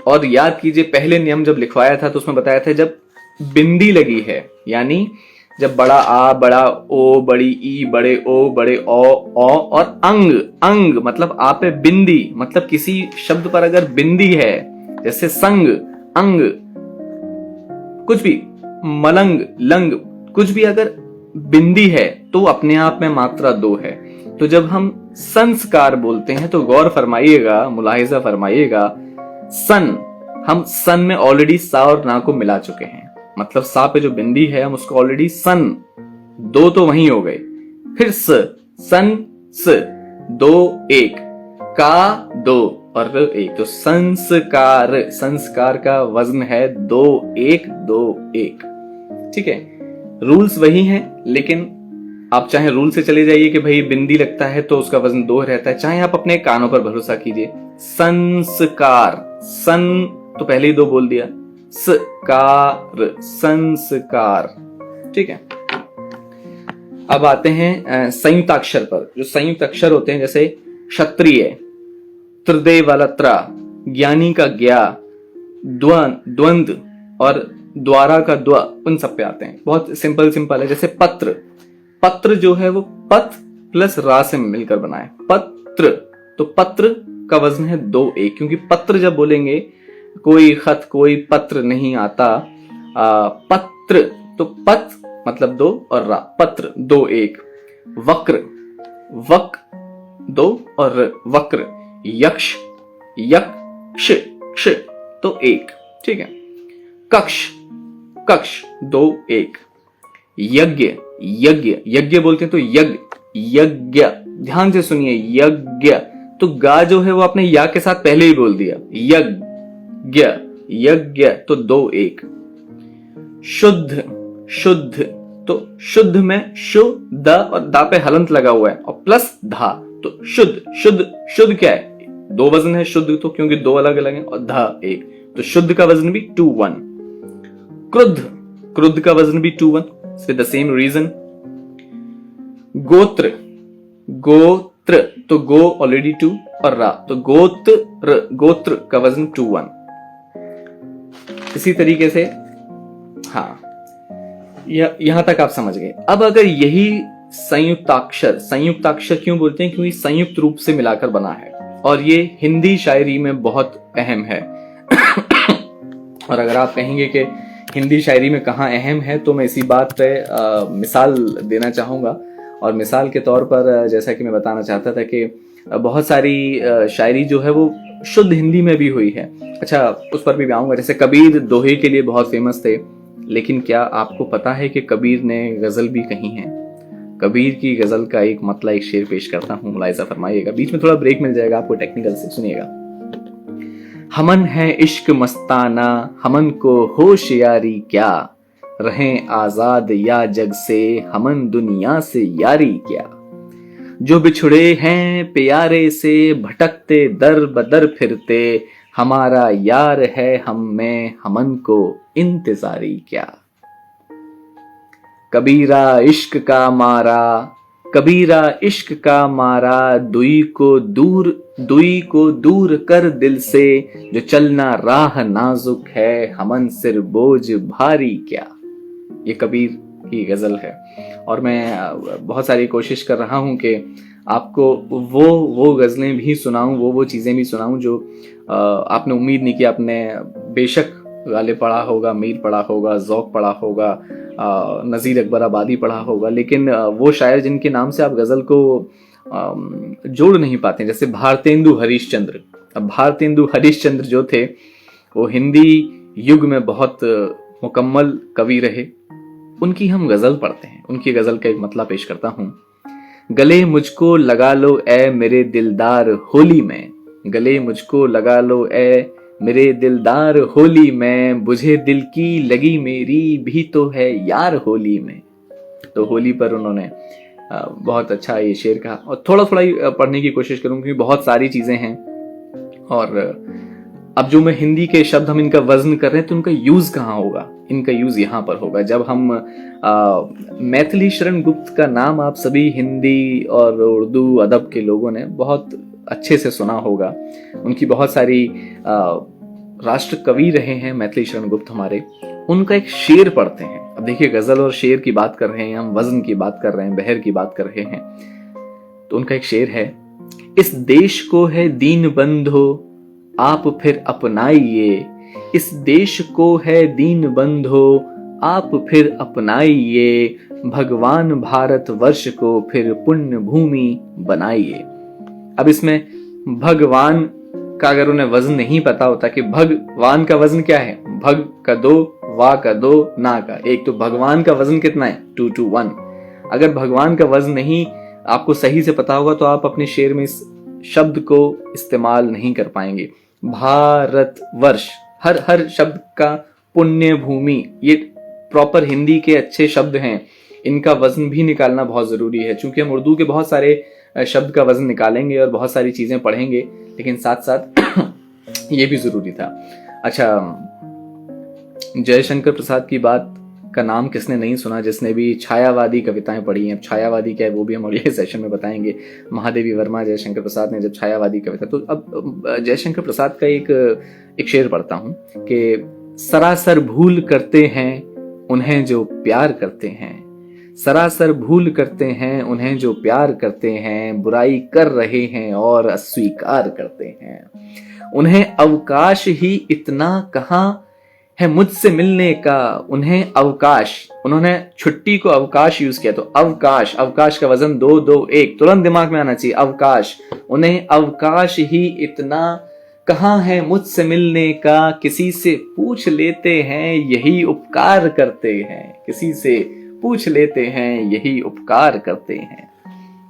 और याद कीजिए पहले नियम जब लिखवाया था तो उसमें बताया था जब बिंदी लगी है, यानी जब बड़ा आ, बड़ा ओ, बड़ी ई, बड़े ओ, बड़े ओ और अंग, अंग मतलब आ पे बिंदी, मतलब किसी शब्द पर अगर बिंदी है, जैसे संग, अंग, कुछ भी, मलंग, लंग, कुछ भी अगर बिंदी है तो अपने आप में मात्रा 2 है। तो जब हम संस्कार बोलते हैं तो गौर फरमाइएगा, मुलाहिजा फरमाइएगा, हम सन में ऑलरेडी सा और ना को मिला चुके हैं, मतलब सा पे जो बिंदी है हम उसको ऑलरेडी सन, 2 तो वहीं हो गए, फिर सन, 2 1, का 2 और 1, तो संस्कार, संस्कार का वजन है 2 1 2 1, ठीक है। रूल्स वही हैं, लेकिन आप चाहे रूल से चले जाइए कि भाई बिंदी लगता है तो उसका वजन 2 रहता है, चाहे आप अपने कानों पर भरोसा कीजिए। संस्कार, सन तो पहले ही 2 बोल दिया, स्कार, संस्कार, ठीक है। अब आते हैं संयुक्त अक्षर पर। जो संयुक्त अक्षर होते हैं जैसे क्षत्रिय, त्रिदय वाला त्रा, ज्ञानी का ज्ञा, द्वंद्व और द्वारा का द्वा, उन सब पे आते हैं। बहुत सिंपल सिंपल है। जैसे पत्र, पत्र जो है वो पत प्लस रा से मिलकर बना है, पत्र, तो पत्र का वजन है 2 1, क्योंकि पत्र जब बोलेंगे कोई खत, कोई पत्र नहीं आता, पत्र, तो पत मतलब 2 और रा, पत्र 2 1। वक्र, वक 2 और वक्र, यक्ष, यक्ष, क्ष तो 1, ठीक है। कक्ष, कक्ष 2 1। यज्ञ, यज्ञ, यज्ञ बोलते हैं तो यज्ञ, यज्ञ, ध्यान से सुनिए, यज्ञ, तो गा जो है वो आपने या के साथ पहले ही बोल दिया, यज्ञ, यज्ञ तो 2 1। शुद्ध, शुद्ध, तो शुद्ध में शु द और दा पे हलंत लगा हुआ है और प्लस धा, तो शुद्ध, शुद्ध, शुद्ध क्या है? 2 वजन है शुद्ध, तो क्योंकि 2 अलग अलग है, और धा 1, तो शुद्ध का वजन भी 2 1। क्रुद्ध, क्रुद्ध का वजन भी 2 1 with the same reason। गोत्र, गोत्र, तो गो ऑलरेडी 2 और रा, तो गोत्र, गोत्र का वजन 2 1। इसी तरीके से, हाँ, यहां तक आप समझ गए। अब अगर यही संयुक्ताक्षर, संयुक्ताक्षर क्यों बोलते हैं? क्योंकि संयुक्त रूप से मिलाकर बना है, और ये हिंदी शायरी में बहुत अहम है। और अगर आप कहेंगे कि हिंदी शायरी में कहाँ अहम है, तो मैं इसी बात पे मिसाल देना चाहूँगा। और मिसाल के तौर पर जैसा कि मैं बताना चाहता था कि बहुत सारी शायरी जो है वो शुद्ध हिंदी में भी हुई है। अच्छा, उस पर भी आऊँगा। जैसे कबीर दोहे के लिए बहुत फेमस थे, लेकिन क्या आपको पता है कि कबीर ने गज़ल भी कही है? कबीर की गज़ल का एक मतला, एक शेर पेश करता हूँ, मुलाहिज़ा फरमाइएगा। बीच में थोड़ा ब्रेक मिल जाएगा आपको टेक्निकल से, सुनिएगा। हमन है इश्क मस्ताना, हमन को होशियारी क्या, रहें आजाद या जग से, हमन दुनिया से यारी क्या। जो बिछुड़े हैं प्यारे से, भटकते दर बदर फिरते, हमारा यार है हम में, हमन को इंतजारी क्या। कबीरा इश्क का मारा, कबीरा इश्क का मारा, दुई को दूर कर दिल से, जो चलना राह नाजुक है, हमन सिर बोझ भारी क्या। ये कबीर की गजल है, और मैं बहुत सारी कोशिश कर रहा हूं कि आपको वो गजलें भी सुनाऊं, वो चीजें भी सुनाऊं जो आपने उम्मीद नहीं की। आपने बेशक गालिब पढ़ा होगा, मीर पढ़ा होगा, ज़ौक़ पढ़ा होगा, नज़ीर अकबर आबादी पढ़ा होगा, लेकिन वो शायर जिनके नाम से आप गज़ल को जोड़ नहीं पाते, जैसे भारतेंदु हरीशचंद्र। अब भारतेंदु हरीशचंद्र जो थे वो हिंदी युग में बहुत मुकम्मल कवि रहे। उनकी हम गज़ल पढ़ते हैं, उनकी गज़ल का एक मतला पेश करता हूँ। गले मुझको लगा लो ए मेरे दिलदार होली में, गले मुझको लगा लो ए मेरे दिलदार होली में, बुझे दिल की लगी मेरी भी तो है यार होली में। तो होली पर उन्होंने बहुत अच्छा ये शेर कहा, और थोड़ा थोड़ा ही पढ़ने की कोशिश करूंगा क्योंकि बहुत सारी चीजें हैं। और अब जो मैं हिंदी के शब्द हम इनका वजन कर रहे हैं तो उनका यूज कहाँ होगा, इनका यूज यहाँ पर होगा जब हम मैथिली शरण गुप्त का नाम आप सभी हिंदी और उर्दू अदब के लोगों ने बहुत अच्छे से सुना होगा। उनकी बहुत सारी राष्ट्र कवि रहे हैं मैथिली शरण गुप्त हमारे। उनका एक शेर पढ़ते हैं। अब देखिए, गजल और शेर की बात कर रहे हैं हम, वजन की बात कर रहे हैं, बहर की बात कर रहे हैं। तो उनका एक शेर है, इस देश को है दीन बंधो आप फिर अपनाइए, इस देश को है दीन बंधो आप फिर अपनाइए, भगवान भारत वर्ष को फिर पुण्य भूमि बनाइए। अब इसमें भगवान का अगर उन्हें वजन नहीं पता होता कि भगवान का वजन क्या है, भग का 2, वा का 2, ना का 1, तो भगवान का वजन कितना है 2 to 1। अगर भगवान का वजन नहीं आपको सही से पता होगा तो आप अपने शेर में इस शब्द को इस्तेमाल नहीं कर पाएंगे। भारत वर्ष, हर शब्द का, पुण्य भूमि, ये प्रॉपर हिंदी के अच्छे शब्द हैं, इनका वजन भी निकालना बहुत जरूरी है। क्योंकि हम उर्दू के बहुत सारे शब्द का वजन निकालेंगे और बहुत सारी चीजें पढ़ेंगे, लेकिन साथ साथ ये भी जरूरी था। अच्छा, जयशंकर प्रसाद की बात का नाम किसने नहीं सुना, जिसने भी छायावादी कविताएं पढ़ी हैं। छायावादी क्या है वो भी हम अगले सेशन में बताएंगे। महादेवी वर्मा, जयशंकर प्रसाद ने जब छायावादी कविता, तो अब जयशंकर प्रसाद का एक शेर पढ़ता हूं कि सरासर भूल करते हैं उन्हें जो प्यार करते हैं, सरासर भूल करते हैं उन्हें जो प्यार करते हैं, बुराई कर रहे हैं और अस्वीकार करते हैं, उन्हें अवकाश ही इतना कहां है मुझसे मिलने का, उन्हें अवकाश, उन्होंने छुट्टी को अवकाश यूज किया, तो अवकाश, अवकाश का वजन 2 2 1 तुरंत दिमाग में आना चाहिए। अवकाश, उन्हें अवकाश ही इतना कहां है मुझसे मिलने का, किसी से पूछ लेते हैं यही उपकार करते हैं, किसी से पूछ लेते हैं यही उपकार करते हैं।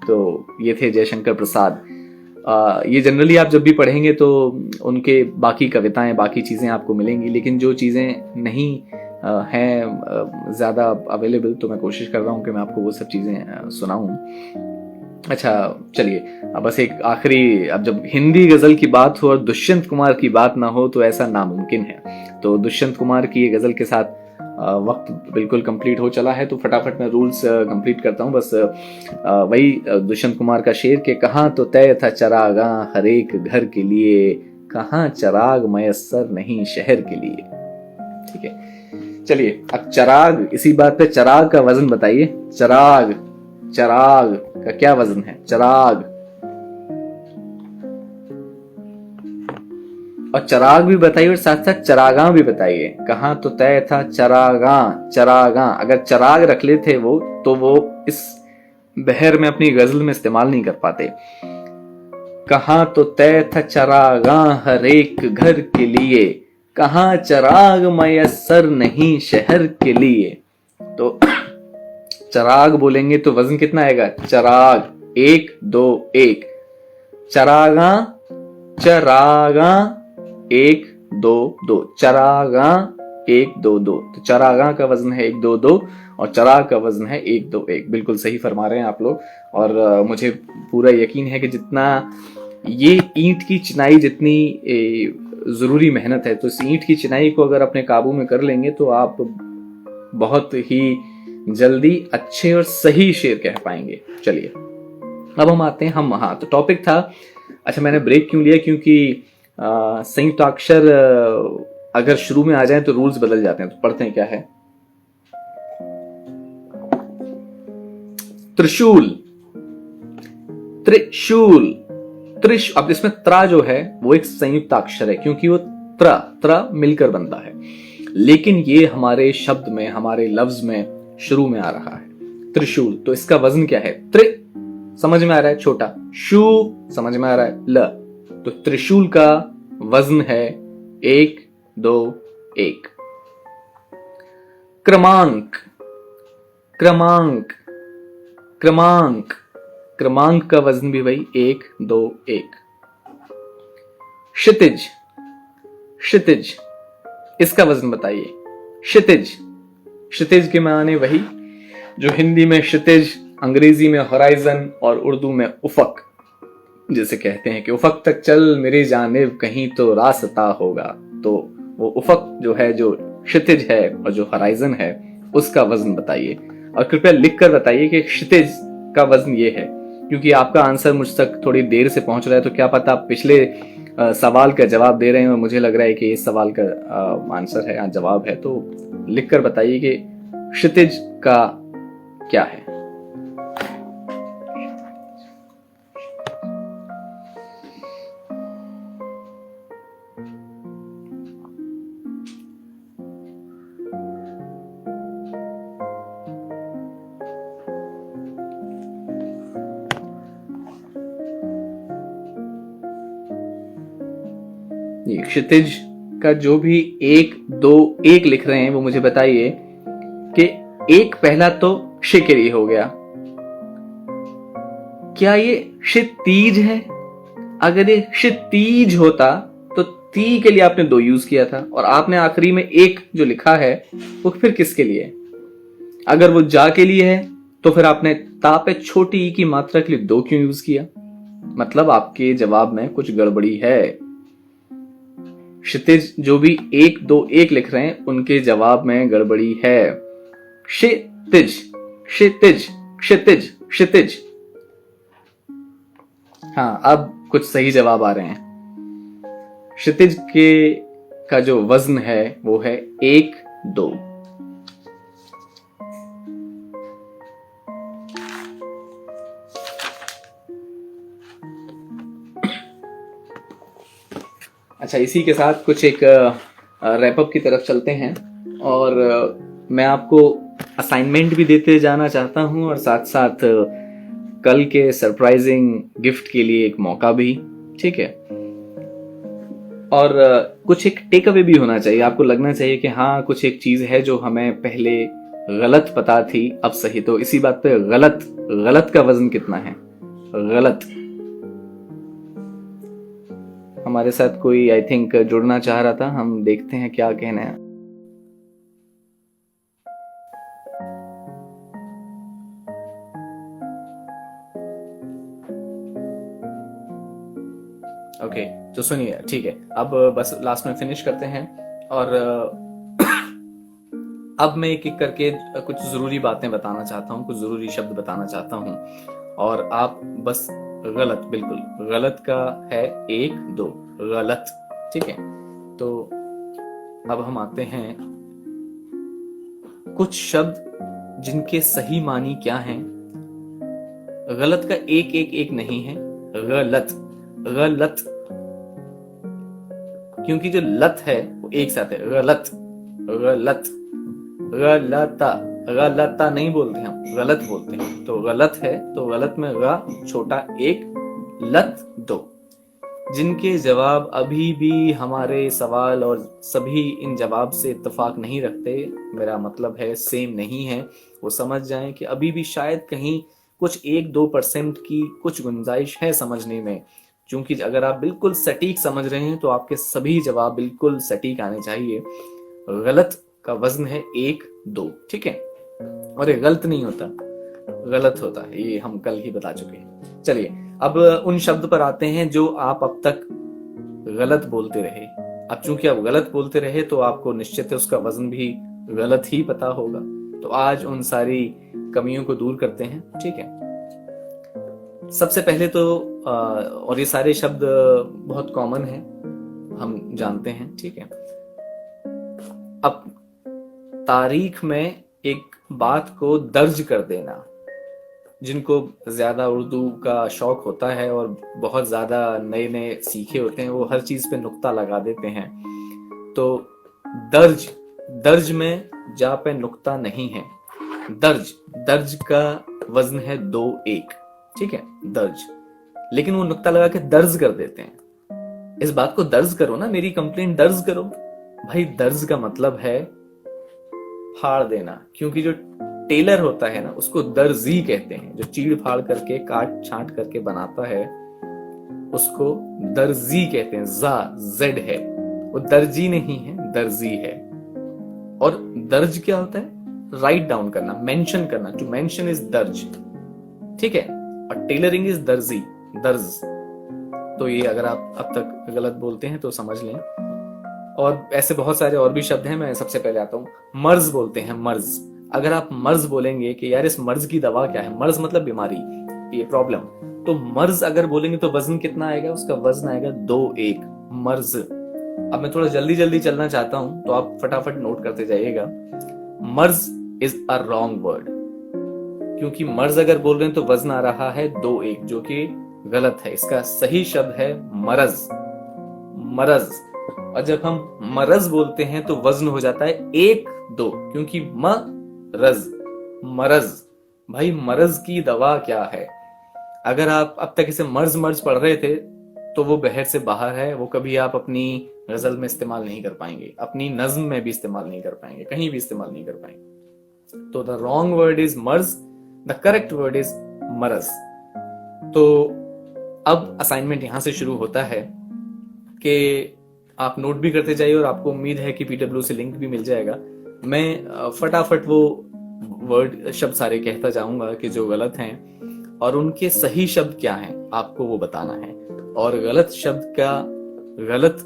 तो ये थे जयशंकर प्रसाद। ये जनरली आप जब भी पढ़ेंगे तो उनके बाकी कविताएं, बाकी चीज़ें आपको मिलेंगी, लेकिन जो चीज़ें नहीं हैं ज़्यादा अवेलेबल, तो मैं कोशिश कर रहा हूँ कि मैं आपको वो सब चीज़ें सुनाऊँ। अच्छा चलिए, अब बस एक आखिरी, अब जब हिंदी गज़ल की बात हो और दुष्यंत कुमार की बात ना हो तो ऐसा नामुमकिन है। तो दुष्यंत कुमार की ये गज़ल के साथ वक्त बिल्कुल कंप्लीट हो चला है, तो फटाफट मैं रूल्स कंप्लीट करता हूँ। बस वही दुष्यंत कुमार का शेर के, कहाँ तो तय था चरागा हर एक घर के लिए, कहाँ चराग मयस्सर नहीं शहर के लिए। ठीक है, चलिए अब चराग, इसी बात पे चराग का वजन बताइए। चराग, चराग का क्या वजन है? चराग, और चराग भी बताइए और साथ साथ चरागा भी बताइए। कहाँ तो तय था चरागा, चरागा, अगर चराग रख लेते वो तो वो इस बहर में अपनी गजल में इस्तेमाल नहीं कर पाते। कहाँ तो तय था चरागा हर एक घर के लिए, कहाँ चराग मयस्सर नहीं शहर के लिए। तो चराग बोलेंगे तो वजन कितना आएगा? चराग 1 2 1, चरागा, चरागा 1 2 2, चरागा 1 2 2। तो चरागा का वजन है 1 2 2 और चराग का वजन है 1 2 1। बिल्कुल सही फरमा रहे हैं आप लोग। और मुझे पूरा यकीन है कि जितना ये ईंट की चिनाई जितनी जरूरी मेहनत है, तो इस ईंट की चिनाई को अगर अपने काबू में कर लेंगे तो आप बहुत ही जल्दी अच्छे और सही शेर कह पाएंगे। चलिए अब हम आते हैं, हम हाँ, तो टॉपिक था, अच्छा मैंने ब्रेक क्यों लिया, क्योंकि संयुक्त अक्षर अगर शुरू में आ जाए तो रूल्स बदल जाते हैं। तो पढ़ते हैं क्या है। त्रिशूल, त्रिशूल, त्रिश, अब इसमें त्रा जो है वो एक संयुक्त अक्षर है क्योंकि वो त्रा त्रा मिलकर बनता है, लेकिन ये हमारे शब्द में, हमारे लफ्ज में शुरू में आ रहा है त्रिशूल। तो इसका वजन क्या है? त्रि समझ में आ रहा है छोटा, शू समझ में आ रहा है ल, तो त्रिशूल का वजन है 1 2 1। क्रमांक, क्रमांक, क्रमांक, क्रमांक का वजन भी वही 1 2 1। क्षितिज, क्षितिज इसका वजन बताइए। क्षितिज, क्षितिज के माने वही जो हिंदी में क्षितिज, अंग्रेजी में होराइजन और उर्दू में उफक, जिसे कहते हैं कि उफक तक चल मेरी जानिब कहीं तो रास्ता होगा। तो वो उफक जो है, जो क्षितिज है और जो होराइजन है, उसका वजन बताइए। और कृपया लिख कर बताइए कि क्षितिज का वजन ये है, क्योंकि आपका आंसर मुझ तक थोड़ी देर से पहुंच रहा है, तो क्या पता आप पिछले सवाल का जवाब दे रहे हैं और मुझे लग रहा है कि इस सवाल का आंसर है या जवाब है। तो लिख कर बताइए कि क्षितिज का क्या है। क्षितिज का जो भी 1 2 1 लिख रहे हैं वो मुझे बताइए कि एक पहला तो क्षि के लिए हो गया, क्या ये क्षितिज है? अगर ये क्षितिज होता तो ती के लिए आपने 2 यूज किया था, और आपने आखिरी में 1 जो लिखा है वो फिर किसके लिए? अगर वो जा के लिए है तो फिर आपने ता पे छोटी ई की मात्रा के लिए 2 क्यों यूज किया? मतलब आपके जवाब में कुछ गड़बड़ी है। क्षितिज जो भी 1 2 1 लिख रहे हैं उनके जवाब में गड़बड़ी है। क्षितिज, क्षितिज, क्षितिज, क्षितिज। हाँ, अब कुछ सही जवाब आ रहे हैं। क्षितिज के का जो वजन है वो है 1 2। अच्छा, इसी के साथ कुछ एक रैपअप की तरफ चलते हैं, और मैं आपको असाइनमेंट भी देते जाना चाहता हूं और साथ साथ कल के सरप्राइजिंग गिफ्ट के लिए एक मौका भी, ठीक है। और कुछ एक टेक अवे भी होना चाहिए, आपको लगना चाहिए कि हाँ कुछ एक चीज है जो हमें पहले गलत पता थी अब सही। तो इसी बात पे गलत, गलत का वजन कितना है? गलत। हमारे साथ कोई आई थिंक जुड़ना चाह रहा था, हम देखते हैं क्या कहना है। ओके, तो सुनिए, ठीक है, अब बस लास्ट में फिनिश करते हैं। और अब मैं एक एक करके कुछ जरूरी बातें बताना चाहता हूँ, कुछ जरूरी शब्द बताना चाहता हूँ, और आप बस गलत, बिल्कुल गलत का है 1 2, गलत, ठीक है। तो अब हम आते हैं कुछ शब्द जिनके सही मानी क्या हैं। गलत का 1 1 1 नहीं है, गलत, गलत, क्योंकि जो लत है वो एक साथ है। गलत, गलत, गलता, गलता नहीं बोलते हम, गलत बोलते हैं। तो गलत है तो गलत में ग छोटा 1, लत 2। जिनके जवाब अभी भी हमारे सवाल और सभी इन जवाब से इत्तेफाक नहीं रखते, मेरा मतलब है सेम नहीं है, वो समझ जाएं कि अभी भी शायद कहीं कुछ 1-2% की कुछ गुंजाइश है समझने में। क्योंकि अगर आप बिल्कुल सटीक समझ रहे हैं तो आपके सभी जवाब बिल्कुल सटीक आने चाहिए। गलत का वजन है 1 2, ठीक है। और ये गलत नहीं होता, गलत होता है, ये हम कल ही बता चुके हैं। चलिए अब उन शब्द पर आते हैं जो आप अब तक गलत बोलते रहे। अब चूंकि आप गलत बोलते रहे तो आपको निश्चित है उसका वजन भी गलत ही पता होगा। तो आज उन सारी कमियों को दूर करते हैं, ठीक है। सबसे पहले तो और ये सारे शब्द बहुत कॉमन हैं, हम जानते हैं, ठीक है। अब तारीख में एक बात को दर्ज कर देना, जिनको ज्यादा उर्दू का शौक होता है और बहुत ज्यादा नए नए सीखे होते हैं, वो हर चीज पे नुक्ता लगा देते हैं। तो दर्ज, दर्ज में जा पे नुक्ता नहीं है। दर्ज, दर्ज का वजन है 2 1, ठीक है, दर्ज। लेकिन वो नुक्ता लगा के दर्ज कर देते हैं। इस बात को दर्ज करो ना, मेरी कंप्लेंट दर्ज करो। भाई दर्ज का मतलब है फाड़ देना, क्योंकि जो टेलर होता है ना, उसको दर्जी कहते हैं। जो चीड़ फाड़ करके काट छांट करके बनाता है उसको दर्जी कहते हैं। जेड है, वो दर्जी नहीं है, दर्जी है। और दर्ज क्या होता है? राइट डाउन करना, मेंशन करना। टू मेंशन इज दर्ज, ठीक है। और टेलरिंग इज दर्जी, दर्ज। तो ये अगर आप अब तक गलत बोलते हैं तो समझ लें। और ऐसे बहुत सारे और भी शब्द हैं। मैं सबसे पहले आता हूँ, मर्ज बोलते हैं, मर्ज। अगर आप मर्ज बोलेंगे कि यार इस मर्ज की दवा क्या है, मर्ज मतलब बीमारी, ये प्रॉब्लम, तो मर्ज अगर बोलेंगे तो वजन कितना आएगा? उसका वजन आएगा 2-1, मर्ज। अब मैं थोड़ा जल्दी जल्दी चलना चाहता हूं तो आप फटाफट नोट करते जाइएगा। मर्ज इज अ रॉन्ग वर्ड, क्योंकि मर्ज अगर बोल रहे हैं तो वजन आ रहा है 2-1, जो कि गलत है। इसका सही शब्द है मरज, मरज। और जब हम मरज बोलते हैं तो वजन हो जाता है 1-2, क्योंकि मरज, मरज। भाई मरज की दवा क्या है? अगर आप अब तक इसे मर्ज मर्ज पढ़ रहे थे तो वो बहर से बाहर है। वो कभी आप अपनी गजल में इस्तेमाल नहीं कर पाएंगे, अपनी नज्म में भी इस्तेमाल नहीं कर पाएंगे, कहीं भी इस्तेमाल नहीं कर पाएंगे। तो द रॉन्ग वर्ड इज मर्ज, द करेक्ट वर्ड इज मरज। तो अब असाइनमेंट यहां से शुरू होता है कि आप नोट भी करते जाइए, और आपको उम्मीद है कि पीडब्ल्यू से लिंक भी मिल जाएगा। मैं फटाफट वो वर्ड शब्द सारे कहता जाऊंगा कि जो गलत हैं, और उनके सही शब्द क्या हैं आपको वो बताना है। और गलत शब्द का गलत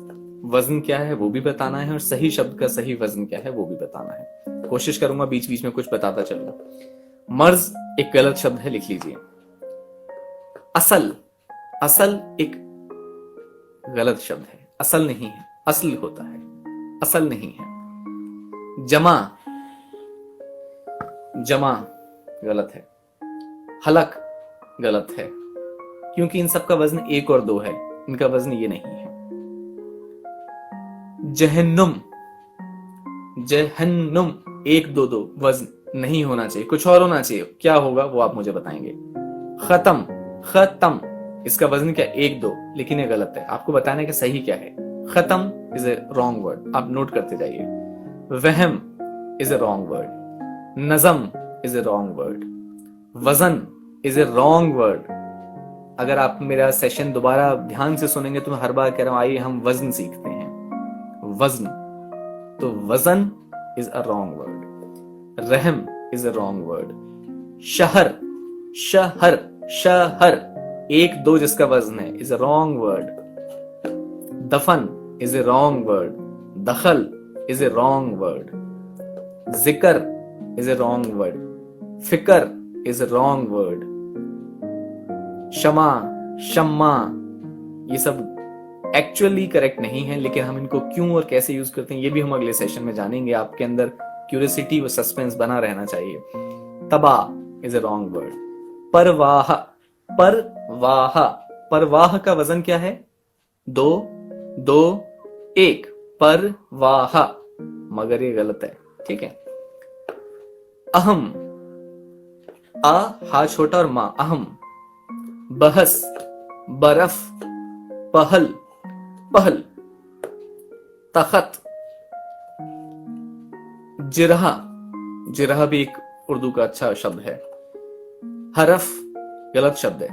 वजन क्या है वो भी बताना है, और सही शब्द का सही वजन क्या है वो भी बताना है। कोशिश करूंगा बीच बीच में कुछ बताता चलूं। मर्ज एक गलत शब्द है, लिख लीजिए। असल, असल एक गलत शब्द है। असल नहीं है, असल होता है, असल नहीं है। जमा, जमा गलत है। हलक गलत है, क्योंकि इन सब का वजन 1 और 2 है, इनका वजन ये नहीं है। जहन्नुम, जहन्नुम 1-2-2 वजन नहीं होना चाहिए, कुछ और होना चाहिए। क्या होगा वो आप मुझे बताएंगे। खत्म, खत्म इसका वजन क्या? 1-2, लेकिन ये गलत है। आपको बताना है कि सही क्या है। खत्म इज ए रॉन्ग वर्ड, आप नोट करते जाइए। वहम is a wrong word, Najam is a wrong word, वजन इज ए रॉन्ग वर्ड। अगर आप मेरा सेशन दोबारा ध्यान से सुनेंगे तो मैं हर बार कह रहा हूं आइए हम वजन सीखते हैं, वजन। तो वजन इज अ रॉन्ग वर्ड, रहम इज अ रॉन्ग वर्ड। शहर, शहर, शहर 1-2 जिसका वजन है इज अ रॉन्ग वर्ड। दफन इज ए रॉन्ग वर्ड, दखल इज ए रॉन्ग वर्ड, जिक्र इज ए रॉन्ग वर्ड, फिकर इज ए रॉन्ग वर्ड, शमा, शम्मा, ये सब एक्चुअली करेक्ट नहीं है, लेकिन हम इनको क्यों और कैसे यूज करते हैं ये भी हम अगले सेशन में जानेंगे। आपके अंदर क्यूरियोसिटी व सस्पेंस बना रहना चाहिए। तबाह इज ए रॉन्ग वर्ड। परवाह, परवाह, परवाह का वजन क्या है? 2-2-1, परवाह, मगर ये गलत है, ठीक है। अहम, आ हा छोटा और मां, अहम। बहस, बर्फ, पहल, पहल। तखत, जिरहा, जिरहा भी एक उर्दू का अच्छा शब्द है। हरफ गलत शब्द है,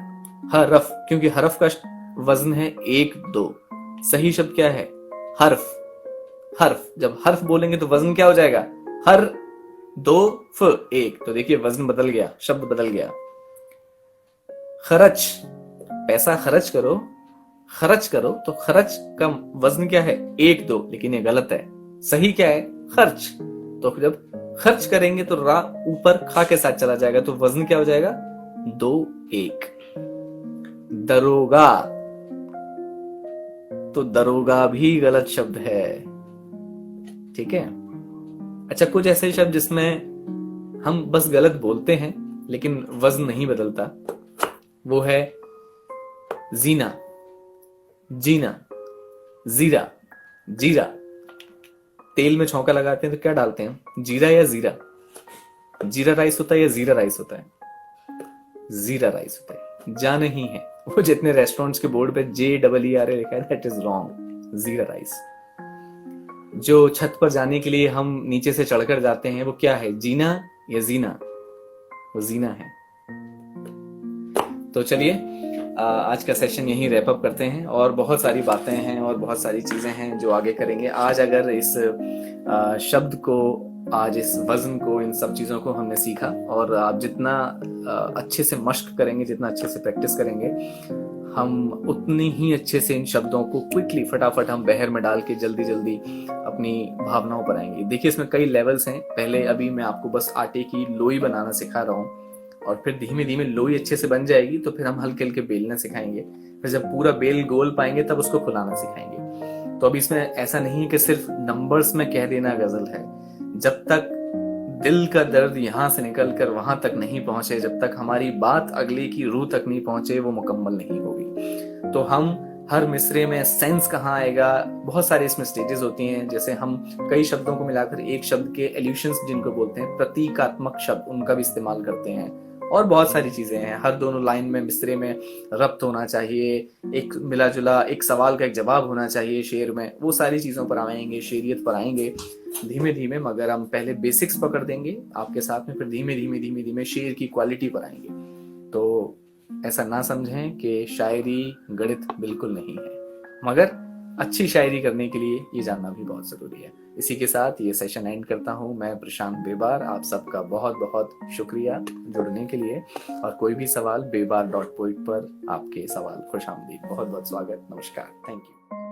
हरफ, क्योंकि हरफ का वजन है 1-2। सही शब्द क्या है? हर्फ, हर्फ। जब हर्फ बोलेंगे तो वजन क्या हो जाएगा? हर 2-1। तो देखिए वजन बदल गया, शब्द बदल गया। खर्च, पैसा खर्च करो, खर्च करो, तो खर्च का वजन क्या है? 1-2, लेकिन ये गलत है। सही क्या है? खर्च। तो जब खर्च करेंगे तो रा ऊपर खा के साथ चला जाएगा, तो वजन क्या हो जाएगा? 2-1। दरोगा, तो दरोगा भी गलत शब्द है, ठीक है। अच्छा, कुछ ऐसे शब्द जिसमें हम बस गलत बोलते हैं लेकिन वजन नहीं बदलता, वो है जीना, जीना, जीरा, जीरा। तेल में छौंका लगाते हैं तो क्या डालते हैं? जीरा या जीरा? जीरा राइस होता है या जीरा राइस होता है? जीरा राइस होता है। जा नहीं है, वो जितने रेस्टोरेंट्स के बोर्ड पे JEERA लिखा है, दैट इज रॉन्ग, जीरा राइस। जो छत पर जाने के लिए हम नीचे से चढ़कर जाते हैं वो क्या है? जीना या जीना? वो जीना है। तो चलिए आज का सेशन यहीं रैप अप करते हैं, और बहुत सारी बातें हैं और बहुत सारी चीज़ें हैं जो आगे करेंगे। आज अगर इस शब्द को, आज इस वजन को, इन सब चीज़ों को हमने सीखा, और आप जितना अच्छे से मश्क करेंगे, जितना अच्छे से प्रैक्टिस करेंगे, हम उतनी ही अच्छे से इन शब्दों को क्विकली, फटाफट हम बहर में डाल के जल्दी जल्दी अपनी भावनाओं पर आएंगे। देखिए इसमें कई लेवल्स हैं। पहले अभी मैं आपको बस आटे की लोई बनाना सिखा रहा हूँ, और फिर धीमे धीमे लोई अच्छे से बन जाएगी तो फिर हम हल्के हल्के बेलना सिखाएंगे। फिर जब पूरा बेल गोल पाएंगे तब उसको फुलाना सिखाएंगे। तो अब इसमें ऐसा नहीं है कि सिर्फ नंबर्स में कह देना गजल है। जब तक दिल का दर्द यहाँ से निकल कर वहां तक नहीं पहुंचे, जब तक हमारी बात अगले की रूह तक नहीं पहुंचे, वो मुकम्मल नहीं होगी। तो हम हर मिसरे में सेंस कहाँ आएगा, बहुत सारे इसमें स्टेजेस होती हैं। जैसे हम कई शब्दों को मिलाकर एक शब्द के एल्यूशंस, जिनको बोलते हैं प्रतीकात्मक शब्द, उनका भी इस्तेमाल करते हैं। और बहुत सारी चीजें हैं। हर दोनों लाइन में, मिसरे में रब्त होना चाहिए, एक मिला जुला, एक सवाल का एक जवाब होना चाहिए शेर में। वो सारी चीजों पर आएंगे, शेरियत पर आएंगे धीमे धीमे। मगर हम पहले बेसिक्स पकड़ देंगे आपके साथ में, फिर धीमे धीमे धीमे धीमे शेर की क्वालिटी पर आएंगे। तो ऐसा ना समझें कि शायरी गणित बिल्कुल नहीं है, मगर अच्छी शायरी करने के लिए ये जानना भी बहुत जरूरी है। इसी के साथ ये सेशन एंड करता हूँ। मैं प्रशांत बेबार, आप सबका बहुत बहुत शुक्रिया जुड़ने के लिए। और कोई भी सवाल bebar.poet पर आपके सवाल खुशामदीद, बहुत बहुत स्वागत, नमस्कार, थैंक यू।